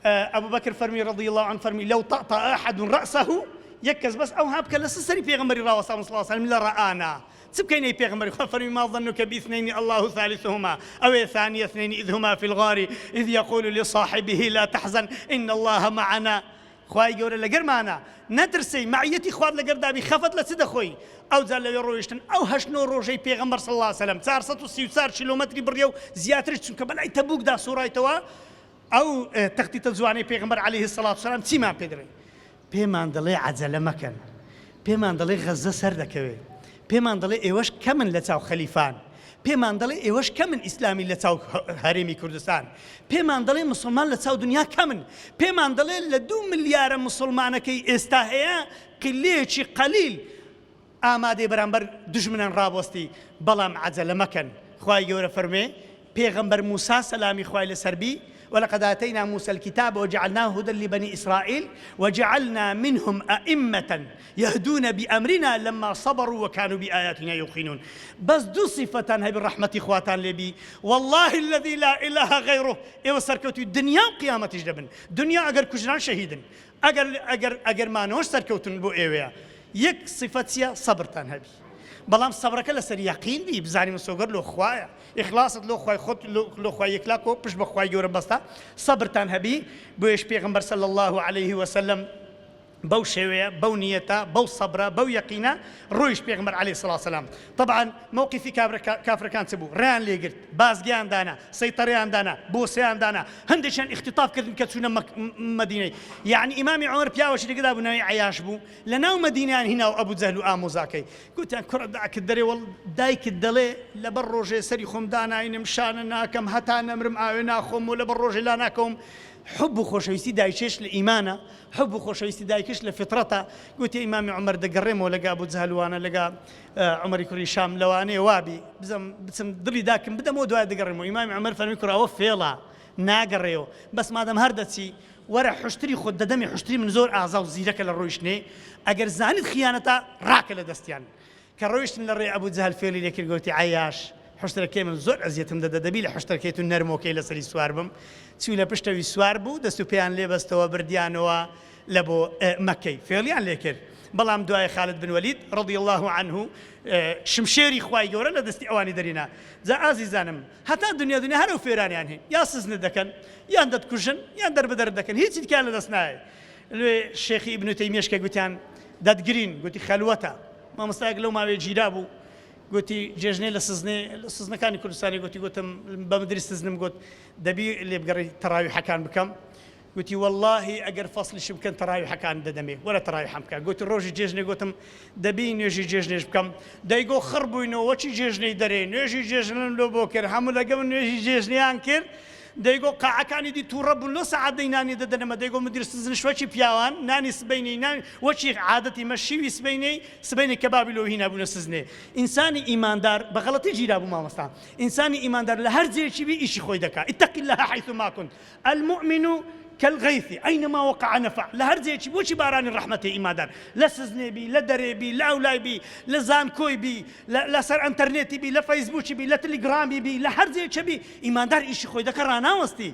أبو بكر فرمي رضي الله عنه فرمي لو طأطأ أحد رأسه يكز بس أو هابك لسسري بيغمبري الله صلى الله عليه وسلم لرآنا سبكيني بيغمبري فرمي ما ظنك باثنين الله ثالثهما أو ثاني اثنين إذ هما في الغار إذ يقول لصاحبه لا تحزن إن الله معنا خواهي قول لقر معنا ندرسي معيتي خواد لقر دابي خفت لسد خوي أو زال لو رويشتن أو هشنو روجي بيغمبر صلى الله عليه وسلم 434 كيلومتر بريو زياترش كبلاي تبوك دا سورايتوا أو تخطيط الزواني بيغمبر عليه الصلاة والسلام تيمان بيدري بيمان دلي عجلة مكان بيمان دلي غزة سردكوي بيمان دلي إيوش كمن لتاو خليفان بيمان دلي إيوش كمن إسلامي لتاو هرمي كردستان بيمان دلي مسلمان لتاو دنيا كمن بيمان دلي ل2 مليار مسلمان كي استاهيا قليشي قليل آمادي برامبر دجمنا رابوستي بلام عجلة مكان خواهي يورا فرمي بيغمبر موسى سلامي خواهي لسربي ولقد آتينا موسى الكتاب وجعلناه هدى لبني إسرائيل وجعلنا منهم أئمة يهدون بأمرنا لما صبروا وكانوا بآياتنا يوقنون بس دو صفة هاي بالرحمة إخواتان لبي والله الذي لا إله غيره إيوه سركوتي الدنيا وقيامة جدبن دنيا أجر كجران شهيدا أجر ما نوش سركوتن بو إيوه يك صفتيا صبرتان هبي بلام صبرك لسر يقين بي بزاني مسوغر لو خوايا إخلاصت لو خواي خود لو خواي يكلاكو بش بخواي يورب بستا صبرتان هبي بويش بيغمبر صلى الله عليه وسلم بو شوية بو نيتا بو صبرة بو يقينا رويش بيغمبر عليه الصلاة والسلام طبعا موقفي كافر كان سبو ران ليقرت بازقيان دانا سيطريان دانا بوسيان دانا هندشان اختطاف كذن كتسونا مدينة يعني إمام عمر بياوش اللي قدابو ناوي عياش بو لناو مدينان هنا وأبو زهل وآمو زاكي قلت أن كرة داك الدري والله دايك الدلي لبروجي سري خم دانا إن مشاننا كم هتانا مرم آونا خم ولبروجي لاناكم حب خوشويستي دايشش لإيمانه حب خوشويستي دايكش لفطرته قلت يا إمام عمر دقرمه ولقى أبو زهل وانا لقى عمر يكري شام لواني وابي بسم ضلي داكم بدا مو دواء دقرمه إمام عمر فنكر أوفيلا ناقريو بس ما دام هردتي ورا حشتري خد دمي حشتري من زور أعزاو زيرك للرويشني أجر زاني خيانته راكله دستيان كرويشن للري أبو زهل فيلي لكن قلت عياش حشتركي من زور أزيتم دبيل حشتركيتو نرمو كي لسري سواربم تسوي لبشتوي سواربو دستو بيان لبستوا برديانوا لبو مكي فعليا ليكر بلام دعاء خالد بن وليد رضي الله عنه شمشيري خواي جورا لدستي اواني درينا زا عزيزانم حتى الدنيا دنيا هرو فيران يعني يا سزن دكن يا اندت كوشن يا در بدر دكن هيك كان لدسناي الشيخ ابن تيميه شكا داد جرين قلت خلوته ما مستاق لو ما بيجيرابو قلت جيجني لسزني كان كردستاني قلتم بمدرسة سزنم قلت دبي اللي بقري تراويح كان بكم قلت والله أجر فصل شو بكن ترايح كان ددمي ولا ترايح بكا قلت الروج جيجني قلتم دبين يجي جيجني بكم دايقو خربوا إنه وشي جيجني درين يجي جيجني لو بوكر حمل قبل يجي جيجني أنكر دايقو قاع كان دي تورب لو ساعة ديناني ددنا دايقو مدرس شوشي بياوان ناني سبيني ناني وشي عادتي مشي سبيني كبابي لو هنا ابو نسزني انساني ايماندار بغلطي جيرابو ما مستا انساني ايماندار لهر زي شي بي شي خوي دكا اتق الله حيث ما كنت المؤمن كالغيث أينما وقع نفع لهرزي شي بوشي باران الرحمة إيماندار لا سزني بي لا دري بي لا أولاي بي لا زانكوي بي لا سر انترنتي بي لا فيسبوكي بي لا تليجرامي بي لا هرزي شي بي إيماندار إيش خوي دكا رانا وستي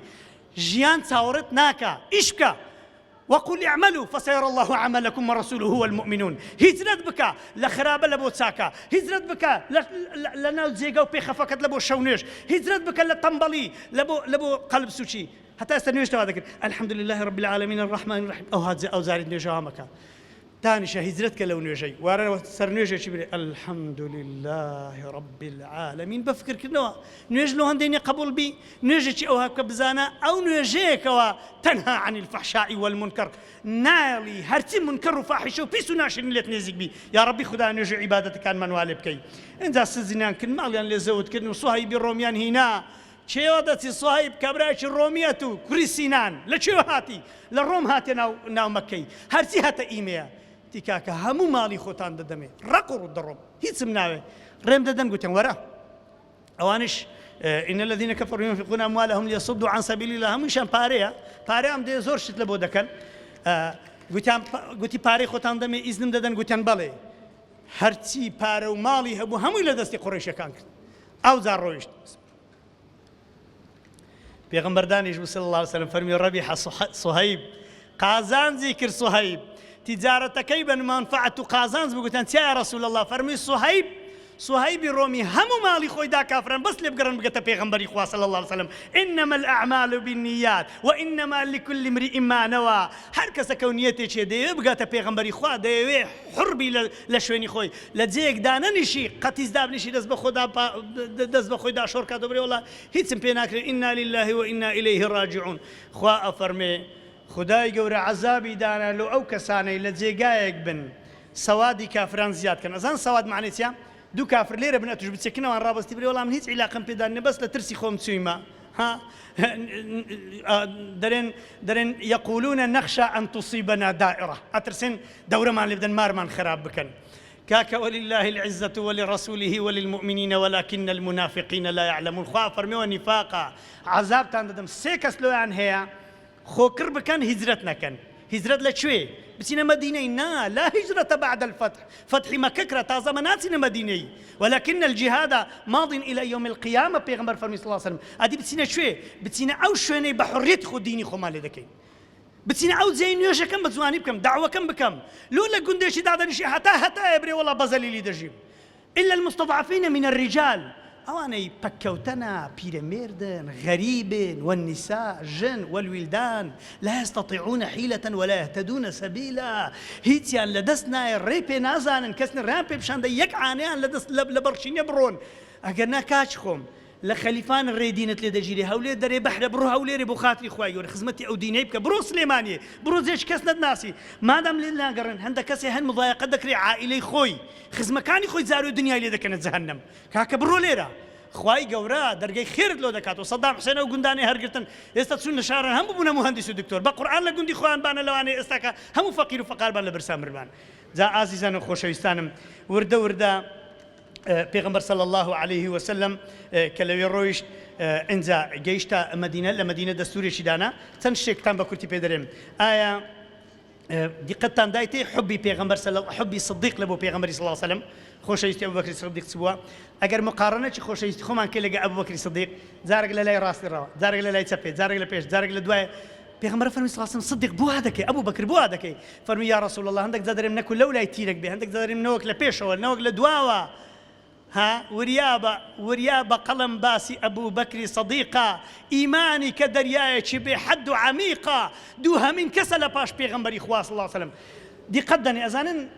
جيان تصورت ناكا إيشكا وقل اعملوا فسيرى الله عملكم ورسوله هو المؤمنون هجرت بك لخرابه لبو تساكا هجرت بك لنا زيغا وبيخا فقط لبو شونيش هجرت بك لطنبلي لبو قلب سوشي حتى استنيش تو هذاك الحمد لله رب العالمين الرحمن الرحيم او هذا او زارد نيجا مكان ثاني شيء هجرتك لو نيجي ورا سرنيجي شبري الحمد لله رب العالمين بفكر كنوا نيجلو هنديني قبول بي نيجي او هكا بزانا او نيجيك تنهى عن الفحشاء والمنكر نالي هرتي منكر وفاحشه وبيسو ناشن اللي تنزق بي يا ربي خدا نيجي عبادتك كان من والبكي انت سزنان كن مالي اللي زود كن صهيب الروميان هنا چێوەدەچی صهيب کابراایکی ڕۆمیەت و کوڕی سینان لە چێوە هاتی لە ڕۆم هاتێ ناو مەکەی هەرچی هاتە ئیمەیە تیکاکە هەموو ماڵی خۆتان دەدەمێ ڕق و ڕوودەڕۆم هیچم ناوێ ڕێم دەدەن گوتیان وەرە ئەوانش إن الذين كفروا ينفقون أموالهم ليصدوا عن سبيل الله هەمووشان پارەیان دێ زۆر شت لە بۆ دەکەن گوتی پارەی خۆتان دەمێ ئیزنم دەدەن گوتیان بەڵێ هەرچی پارە و ماڵی هەبوو هەمووی لە دەستی قوڕیشەکان کرد ئەو جار ڕۆیشت پیغمبر دانیش صلی الله علیه وسلم فرمی ربح صهيب قازان ذكر صهيب تجارتك بمنفعة قازان بقولتن يا رسول الله فرمي صهيب رومي هم مالي خوي دا كافرن بس اللي بقرن بقتا پیغمبر اخوا صلى الله عليه وسلم انما الاعمال بالنيات وانما لكل امرئ ما نوى هر کس كونيته چه دی بقتا پیغمبر اخوا دی حربي لشويني خوي لجيك دانا نشي قتيز داب نشي دز بخدا شركه دوبري والله هيت سمبيناك انا لله وانا اليه راجعون خوا افرمي خداي گور عذابي دانا لو او كساني لجيگايك بن سوادي كافران زياد كان ازان سواد معناتها دو كافر ليرة بناتوش بتسكنوا عن رابط تبري والله من هيك علاقة بيدان بس لترسي خوم تسويما ها درين يقولون نخشى أن تصيبنا دائرة أترسين دورة ما اللي بدن مارمان خراب بكن كاك ولله العزة ولرسوله وللمؤمنين ولكن المنافقين لا يعلمون خوا فرمي ونفاقا عذاب تاندم سيكس لو عن هي خو كرب كان هجرتنا كان هجرت لشوي بسينا مدينة لا هجرة بعد الفتح فتح مكة تازة مناتنا مدينة ولكن الجهاد ماض إلى يوم القيامة بيغمبر فرمي صلى الله عليه وسلم أدي بسينا شوي بسينا أو شوي بحرية خو ديني خو مالي دكين بتسينا أو زين يوشا كم بزواني بكم دعوة كم بكم لولا قنديش دعوة شيء حتى يبري والله بزلي لي دجيم إلا المستضعفين من الرجال أواني بكوتنا بيرميردن غريب والنساء جن والولدان لا يستطيعون حيلة ولا يهتدون سبيلا هيتيان لدسنا الريبي نازان كسن الرامبي بشان دا يقعانيان لدس لبرشين يبرون أقرنا كاشخم لخليفان الريدينة لدجيري هولي دري بحر برو هولي ربو خاطري خوايور خزمتي أو ديني بك برو سليماني برو زيش كسنا الناسي ما دام لله قرن هندا كسي هن مضايقة دكري عائلي خوي خزمكاني خوي زارو دنيا اللي دكنت جهنم كاك برو ليرا خواي قورا درجي خير لو دكاتو صدام حسين وقنداني هرقتن يستسون شارن هم بنا مهندس ودكتور بقرآن لقندي خوان بانا لواني استاكا هم فقير وفقار بان لبرسام ربان زا عزيزان وخوشويستانم وردا پیغمبر صلى الله عليه وسلم كلوي رويش انزا جيشتا مدينه لمدينه دستوري شدانا تنشيك تام بكرتي بيدرم ايا دقتان دايتي حبي پیغمبر حبي صديق لبو پیغمبر صلى الله عليه وسلم خوشيستي ابو بكر الصديق سوا اگر مقارنه خوشيستي خمان كلغا ابو بكر الصديق زارق لا راس الرا زارق لا تشفي زارق لا بيش زارق لا دواي پیغمبر فرمي صلى الله عليه وسلم صدق بو هذاك ابو بكر بو هذاك فرمي يا رسول الله عندك زادر من كل لولا يتيرك به عندك زادر من نوك لا بيش ولا نوك لا دواوا ها وريابة قلم باسي أبو بكر صديقا إيماني كدرياية شبه حد عميقة دوها من كسل باش بيغمبر إخوة صلى الله عليه وسلم دي قدني أزانا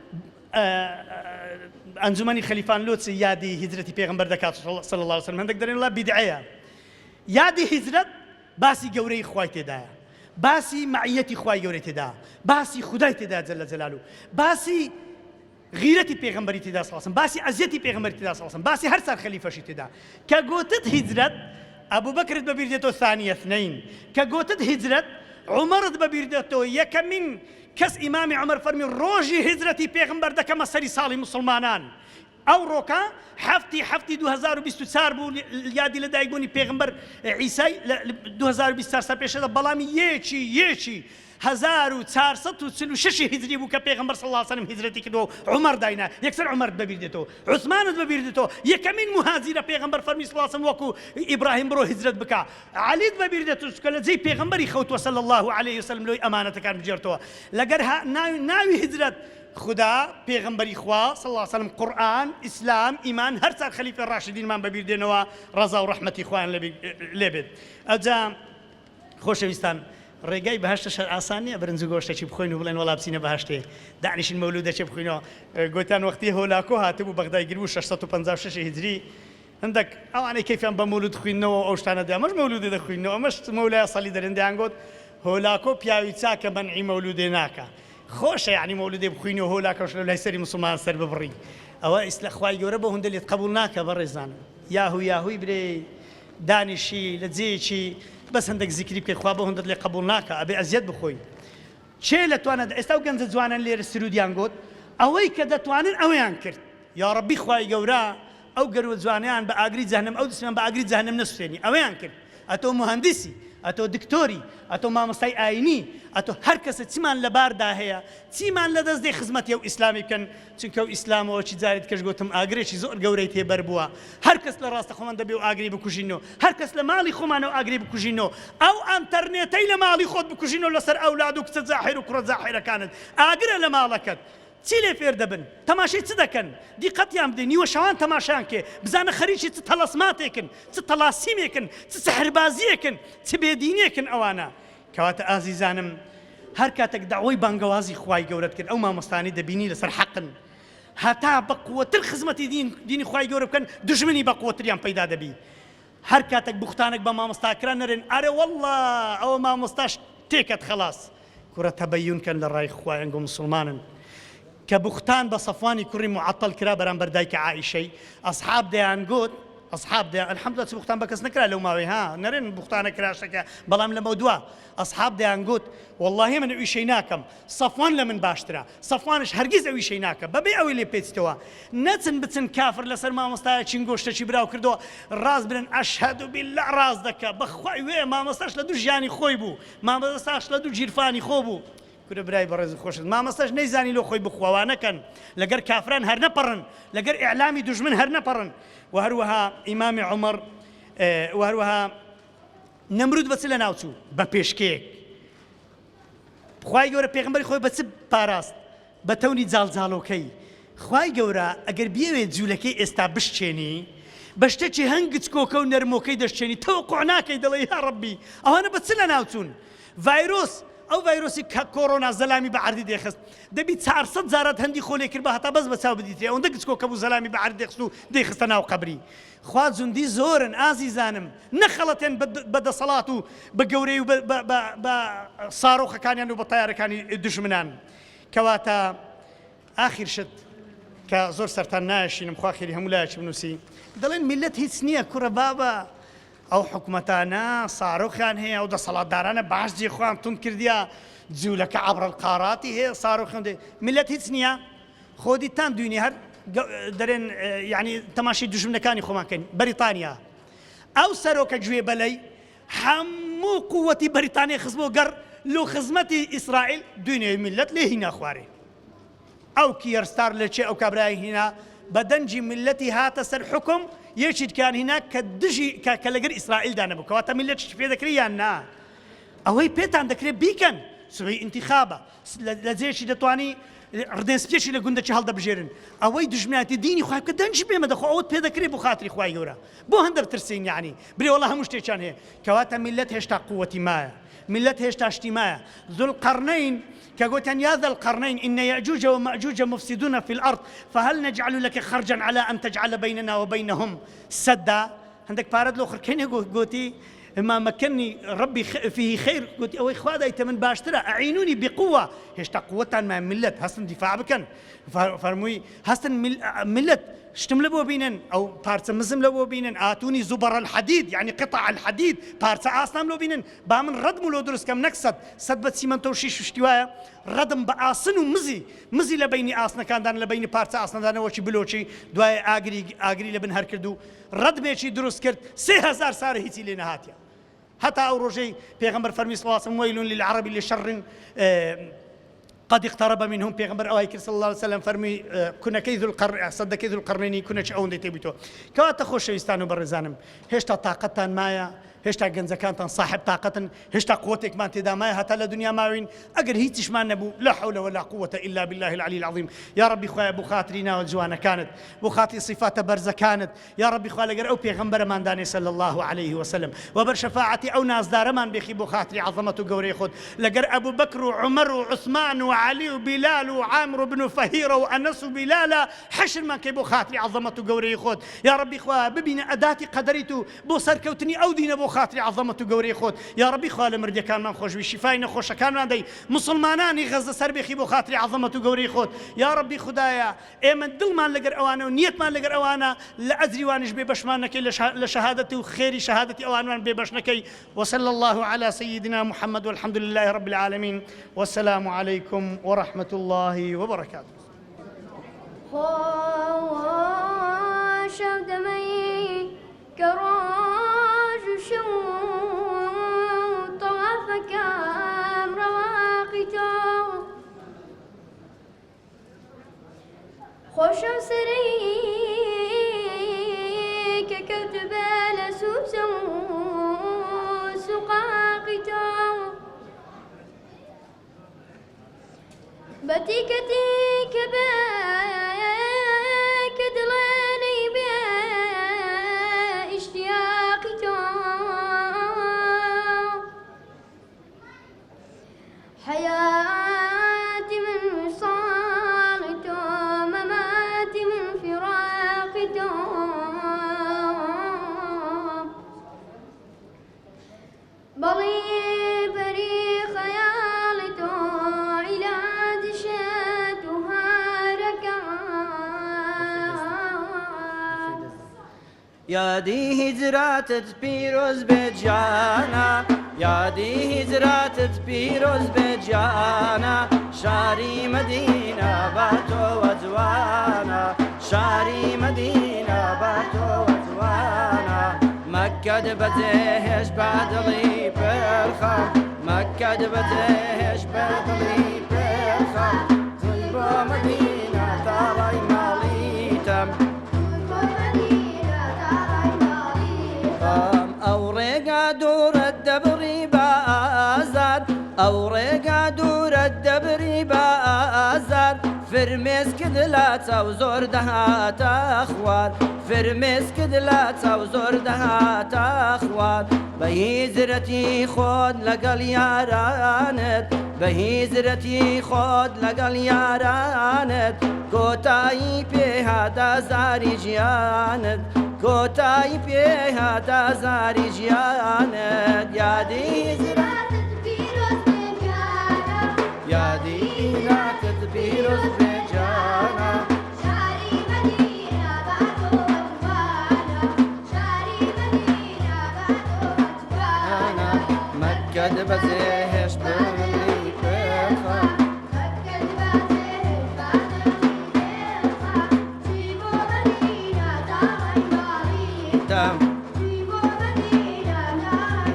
أنزماني خليفان لوتسي يادي هجرتي بيغمبر دكات صلى الله عليه وسلم عندك درين الله بدعية يادي هجرت باسي قوري إخواتي دايا باسی معیەتی خوای گەورەی تێدا، باسی خودای تێدا جەلە جەلالو، باسی غیرەتی پێغەمبەری تێدا سەڵاسم، باسی ئەزیەتی پێغەمبەری تێدا سەڵاسم، باسی هەر چار خەلیفەشی تێدا کە گوتت هیجرەت ئەبوو بەکرت بەبیر دێتەوە ثانیە اثنین، کە گوتت هیجرەت عومەرت بەبیر دێتەوە یەکەمین کەس ئیمامی عومەر فەرمی ڕۆژی هیجرەتی پێغەمبەر دەکەمە سەری ساڵی مسلمانان. ئەو ڕۆکە هەفتی 2024 بوو یادی لەدایک بوونی پێغەمبەر عیسای 2024 سەر پێشەدا، بەڵامی یەکی 1446 هیجری بوو کە پێغەمبەر صلی الله علیه و سلم هیجرەتی کردەوە، عومەر داینا یەکسەر عومەر بەبیر دێتەوە، عوسمانت بەبیر دێتەوە، یەکەمین مهاجرە پێغەمبەر فەرمی صلی الله علیه و سلم وەکو ئیبراهیم بڕۆ هیجرەت بکە، عەلیت بەبیر دێتەوە کە لە جێی پێغەمبەری خەوتووە صلی الله علیه و سلم لۆی ئەمانەتەکان بجێرتەوە. لەگەر ناوی هیجرەت خدا پێغەمبەری خوا صلی الله علیه و سلم قورئان ئیسلام ئیمان هەر چار خەلیفە ڕاشدینمان بەبیر دێنەوە ڕەزا و ڕەحمەتی خوایان لێبێت. ئەجا خۆشەویستان ڕێگای بەهەشتە شەر ئاسان نییە برنج و گۆشتێکی بخۆین و بڵێن وەڵا بچینە بەهەشتێ دانیشین مەولودەکێ بخوینەوە. گوتیان وەختی هۆلاکۆ هاتبوو بەغدای گربوو 656 هیجری، هەندێک ئەوانەی کەیفیان بە مەولود خوێندنەوە ئەو شتانە دێ ئەمەش مەولودێ دەخوێندنەوە، ئەمەش مەولای سەڵی دەرێندەیان گوت هۆلاکۆ پیاوی چاکە مەنعی مەولودێ ناکە. خۆشە یعنی مەولودێ بخوێنەوە هۆلاکەش لای سەری مسلمان سەر ببڕی، ئەوە ئیسلا خوای گەورە بە هەندێک لێت قبول ناکە بەڕێزانم. یاهوی برێ دانیشی لە جێیەکی بەس هەندێک زیکری بکەی خوا بە هەندێک لێ قبول ناکە، ئەبێ ئەزیەت بخۆی. چێ لەتوانێت ئێستا و گەنجە جوانان لێرە سرودیان گوت ئەوەی کە دەتوانن ئەوەیان کرد. یا ڕەبی خوای گەورە ئەو گەروە جوانیان بە ئاگری جەهەنەم ئەو دەستیان بە ئاگری جەهەنەم نەسوێنی، ئەوەیان کرد. ئەتۆ مهندسی، ئەتۆ دکتۆری، ئەتۆ مامۆستای ئاینی، ئەتۆ هەر کەسە چیمان لەباردا هەیە چیمان لەدەست دێ خزمەتی ئەو ئیسلامی بکەن، چونکە ئەو ئیسلامەوە چی جارێت کەش گوتم ئاگرێکی زۆر گەورەی تێبەر بووە. هەر کەس لە ڕاستە خۆمان دەبێ و ئاگری بکوژینەوە، هەر کەس لە ماڵی خۆمانەوە ئاگری بکوژینەوە، ئەو ئەنتەرنێتەی لە ماڵی خۆت بکوژینەوە لەسەر ئەولاد و کچە جاحیر و کوڕە جاحیرەکانت، ئاگرە لە ماڵەکەت. چی لێ فێر دەبن؟ تەماشای چ دەکەن؟ دیقەتیان بدەین، نیوە شەوان تەماشایان کێ، بزانە خەریکی چ تەلەسماتێکن، چ تەلاسیمێکن، چ سەحربازیەکن، چ بێدینێکن ئەوانە. کەواتە ئازیزانم هەر کاتێک داوای بانگەوازی خوای گەورەت کرد ئەو مامۆستانی دەبینی لەسەر حەقن، هەتا بە قووەتر خزمەتی دینی خوای گەورە بکەن دژمنی بە قووەتریان پەیدا دەبی. هەر کاتێک بوختانێک بە مامۆستاکران نەرێن ئەرێ وەڵڵا ئەوە مامۆستاش تێکەت خەلاص، کوڕە تەبەیونکەن لە ڕای خوایان گۆ مسلمانن. کە بوختان بە سەفوانی کوڕی معەتەڵ کرا بەرامبەر دایکە عائیشەی، ئەسحاب دەیان گوت ئەسحاب دەیان الحەمدولیلا چ بوختان بە کەس نەکرا لەو ماوەی ها نەرێن بوختانە کراشەکە، بەڵام لەمە دووە ئەسحاب دەیان گوت وەڵڵاهی من ئەویشەی ناکەم، سەفوان لە من باشترە، سەفوانش هەرگیز ئەویشەی ناکە، بەبێ ئەوەی لێ پێچیتەوە نەچن بچن کافر لەسەر مامۆستایە چینگۆشتێکی براو کردەوە ڕاست برن ئەشهەدو بالله ڕاست دەکە بەخوای وێ مامۆستاش لە دوو ژیانی خۆی بوو، مامۆستاش لە دوو جیرفانی خۆ بوو. کورە برای بەڕێز خۆشت مامۆستاش نەیزانی لۆ خۆی بخواوا نەکەن، لەگەر کافران هەر نەپەڕن، لەگەر ئیعلامی دوژمن هەر نەپەڕن. و هەروەها ئیمامی عومەر و هەروەها نەمرود بەچ لە ناوچوو بە پێشکەیەک خوای گەورە پێغەمبەری خۆی بە چ پاراست؟ بە تەونی جاڵجاڵۆکەی. خوای گەورە ئەگەر بیەوێت جوولەکەی ئێستا بشچێنی بە شتێکی هەنگچ کۆکە و نەرمۆکەی دەشتێنی تەوەقوع ناکەی دەڵێ یا ڕەبی ئەوانە بە چ لە ناوچوون؟ ڤایرۆس ئەو ڤایرۆسی کۆڕۆنا زەلامی بە عەردی دەیخست دەبی 400 جارات هەندی خۆلێ کرد بە هەتا بەس بە چاو بدیتێ ئەوەندە گچ کۆکە بوو زەلامی بە عەردی دەیخست و دەیخستە ناو قەبری. خوا جوندی زۆرن ئازیزانم، نەخەڵەتێن بە دەسەڵات و بە گەورەی و بە ساڕۆخەکانیان و بە تەیارەکانی دژمنان. کەواتە ئاخیر شت کە زۆر سەرتان نایشینم خوا خێری هەموو لایەکی بنووسی دەڵێن میلەت هیچ نییە کوڕە بابە ئەو حکومەتانە ساڕۆخیان هەیە ئەو دەسەڵاتدارانە باش جێ خۆیان تون کردیا جوولەکە عەبرەلقاراتی هەیە ساڕۆخیان دێ میلەت هیچ نییە. خۆ دیتان دوینی هەر دەرێن یعنی تەماشای دژمنەکانی خۆمانکەین. بەریتانیا ئەو سەرۆکە گوێ بەلەی هەموو قووەتی بەریتانیا خزمەوە گەڕ لۆ خزمەتی ئیسرائیل دوینێ میلەت لێ هینا خوارێ ئەو کیەرستار لە چێ ئەو کابرای هینا بە دەنجی میلەتی هاتە سەر حکم یەکیت کان هینا کە دژی کە لەگەر ئیسرائیلدا نەبوو کەواتە میلەتش پێ دەکرێت یان نا ئەوەی پێتان دەکرێت بیکەن سبەی ئینتیخابە لە جێشی دەتوانی ڕدێنسپێکی لە گوندەکی هەڵدەبژێرن ئەوەی دژمنایەتی دینی خوای کە دەنجی پێمە دەخۆ ئەوت پێ دەکرێت بۆ خاتری خوای گەورە بۆ هەندە بترسین یعنی برێ وەڵا هەموو شتێکیان هەیە کەواتە میلەت هێشتا قووەتی مایە ملت هێشتا شتی مایە. ذو القرنين كقوتن يا ذا القرنين إن يأجوج ومأجوج مفسدون في الأرض فهل نجعل لك خرجا على أن تجعل بيننا وبينهم سدا. عندك بارد الآخر كان قوتي ما مكنني ربي فيه خير قلت أوي إخوة دايت من باشترى أعينوني بقوة هشتا قوة مع ملت هستن دفاع بكن فرموي هستن ملت شتم لبو بينن أو بارتس مزم لبو بينن آتوني زبر الحديد يعني قطع الحديد بارتس آسنام لبو بينن بامن ردم لو درس كم نكسد سدبت سيمن توشيش وشتوايا ردم بآسن ومزي لبيني آسنا كان دان لبيني بارتس آسنا دان وشي بلوشي دواي آگري لبن هر كردو رد بيشي درس كرد 3000 سار هيتي لنا هاتيا حتى أو روجي پیغمبر فرمي صلى الله عليه وسلم ويل للعرب لشر قد اقترب منهم پیغمبر أوايكر صلى الله عليه وسلم فرمي كنا كيذ القرن صد كيذ القرنين كنا شعون دي تبيتو كواتا خوش يستانو برزانم هشتا طاقتان مايا هشتا گەنجەکانتان صاحب طاقتن هشتا قوتێکمان تێدا مایە هەتا لە دنیا ماوین ئەگەر هیچیشمان نەبوو لا حول ولا قوة إلا بالله العلي العظيم يا ربي خويا بو خاطري ناوە جوانەکانت بو خاطری صفاتە بەرزەکانت يا ربي خوا لەگەر ئەو پێغەمبەرمان دانێ صلى الله عليه وسلم وبەر شەفاعەتی ئەو نازدارەمان بێخی بۆ خاطری عەظەمەت و گەورەی خۆت لەگەر ئەبوو بەکر و عومەر و عوسمان و عەلی و بیلال و عامر بن فەهیرە و ئەنەس و بیلالە حەشرمان کەی بۆ خاطری عەظەمەت و گەورەی خۆت يا ربي خوا ببینە ئەداتی قەدەریت و بۆ سەرکەوتنی ئەو دینە بۆ خاطری عەظەمەت و گەورەی خۆت يا ربي خوا لە مردیەکانمان خۆشوی شیفای نەخۆشەکانمان دەی مسلمانانی غەزە سەربێخی بۆ خاطری عەظەمەت و گەورەی خۆت يا ربي خدایە ئێمە دڵمان لەگەر ئەوانە و نیەتمان لەگەر ئەوانە لە ئەجریوانش بێبەشمان نەکەی لە شەهادەتی و خێری شەهادەتی ئەوانمان بێبەش نەکەی وصلى الله على سيدنا محمد والحمد لله رب العالمين والسلام عليكم ورحمة الله وبركاته شو دمي كراج شو طوافك رواقته خوش سريك كتب لسوس سقاقته بتيكتي كباك دلاني باشتياقته حياتي من وصالته مماتي من فراقته بلي بري خيالته علاج شاتها ركع يادي هجرات بيروز بجانا يادي هجرات بيروز بجانا شاري مدينة باتو وزوانا شاري مدينة باتو وزوانا مكة بتهش بعدلي برخم مكة بتهش بعدلي برخم زنبو مدينة تراي ماليتم أوريقا دور الدبري بازار أوريقا دور الدبري بازار فرميس كدلاتا وزور دهاتا أخوار فرميس كدلاتا وزور دهاتا أخوار بهيزرتي خود لقل يارانت بهيزرتي خود لقل يارانت كوتاي بيها دازاري جيانت كوتاي بيها دازاري جيانت يادي زرات يادي لا تدبير بجانا شاري مدينة بعده وجوانا شاري مدينة بعده وجوانا مكة بزهش بغلي بخا مكة بزهش بعدلي بيرخا جيبو مدينة داعي بالي تام جيبو مدينة داعي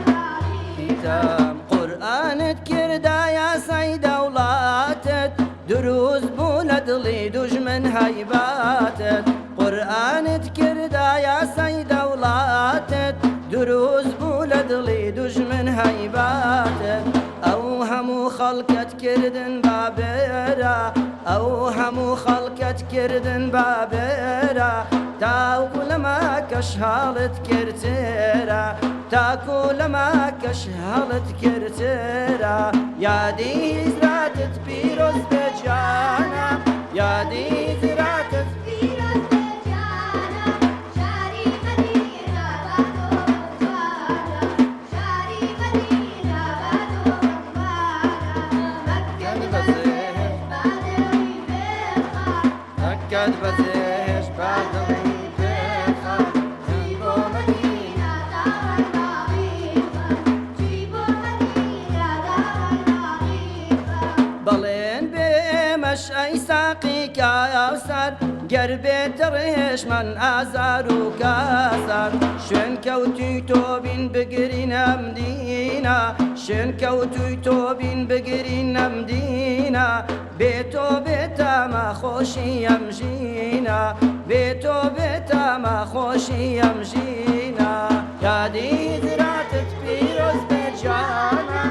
بالي تام قرآن كردا يا سيد أولاتت دروز بولدلي دجمن هيباتت قرآن كردا يا سيد أولاتت دروز بولدلي دجمن هيباتت أو همو خلقت كردن بابرا أو همو خلقت كردن بابرا تاكو لما كشهالت كرتيرا تاكو لما كشهالت كرتيرا يا دي زرات بيروز بجانا يا دي زرات بيروز بجانا شاري مدينة بعده وجوانا مكة بزهش بدلي بخار جيبو مدينة دار المعرفة جيبوا مدينة دار المعرفة بلين بمش أي ساقي كاوسر قربت ريش من أزار وكاسر شن كوتي توبين بقرينا مدينة شن كوتي توبين بقرينا مدينة بيتو بيتا ما خوشي يمشينا بيتو بيتا ما خوشي يمشينا يا دي زرعت بيروز بجانا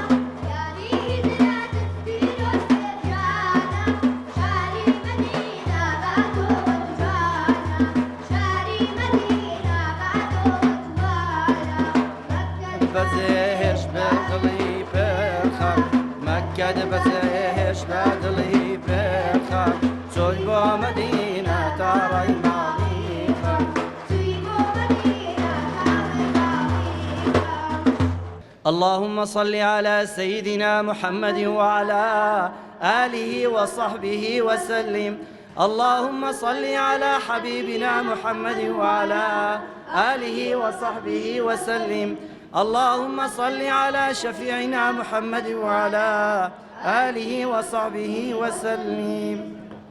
يا ريت لا تسبيلوا السجانة شاري مدينة بعده وجبانة شاري مدينة بعده وجبانة مكة بزهش بدلي بخار مكة بزهش بدلي بخار صلبو مدينة ترى المعرفة جيبوا مدينة دار المعرفة اللهم صل على سيدنا محمد وعلى آله وصحبه وسلم اللهم صل على حبيبنا محمد وعلى آله وصحبه وسلم اللهم صل على شفيعنا محمد وعلى آله وصحبه وسلم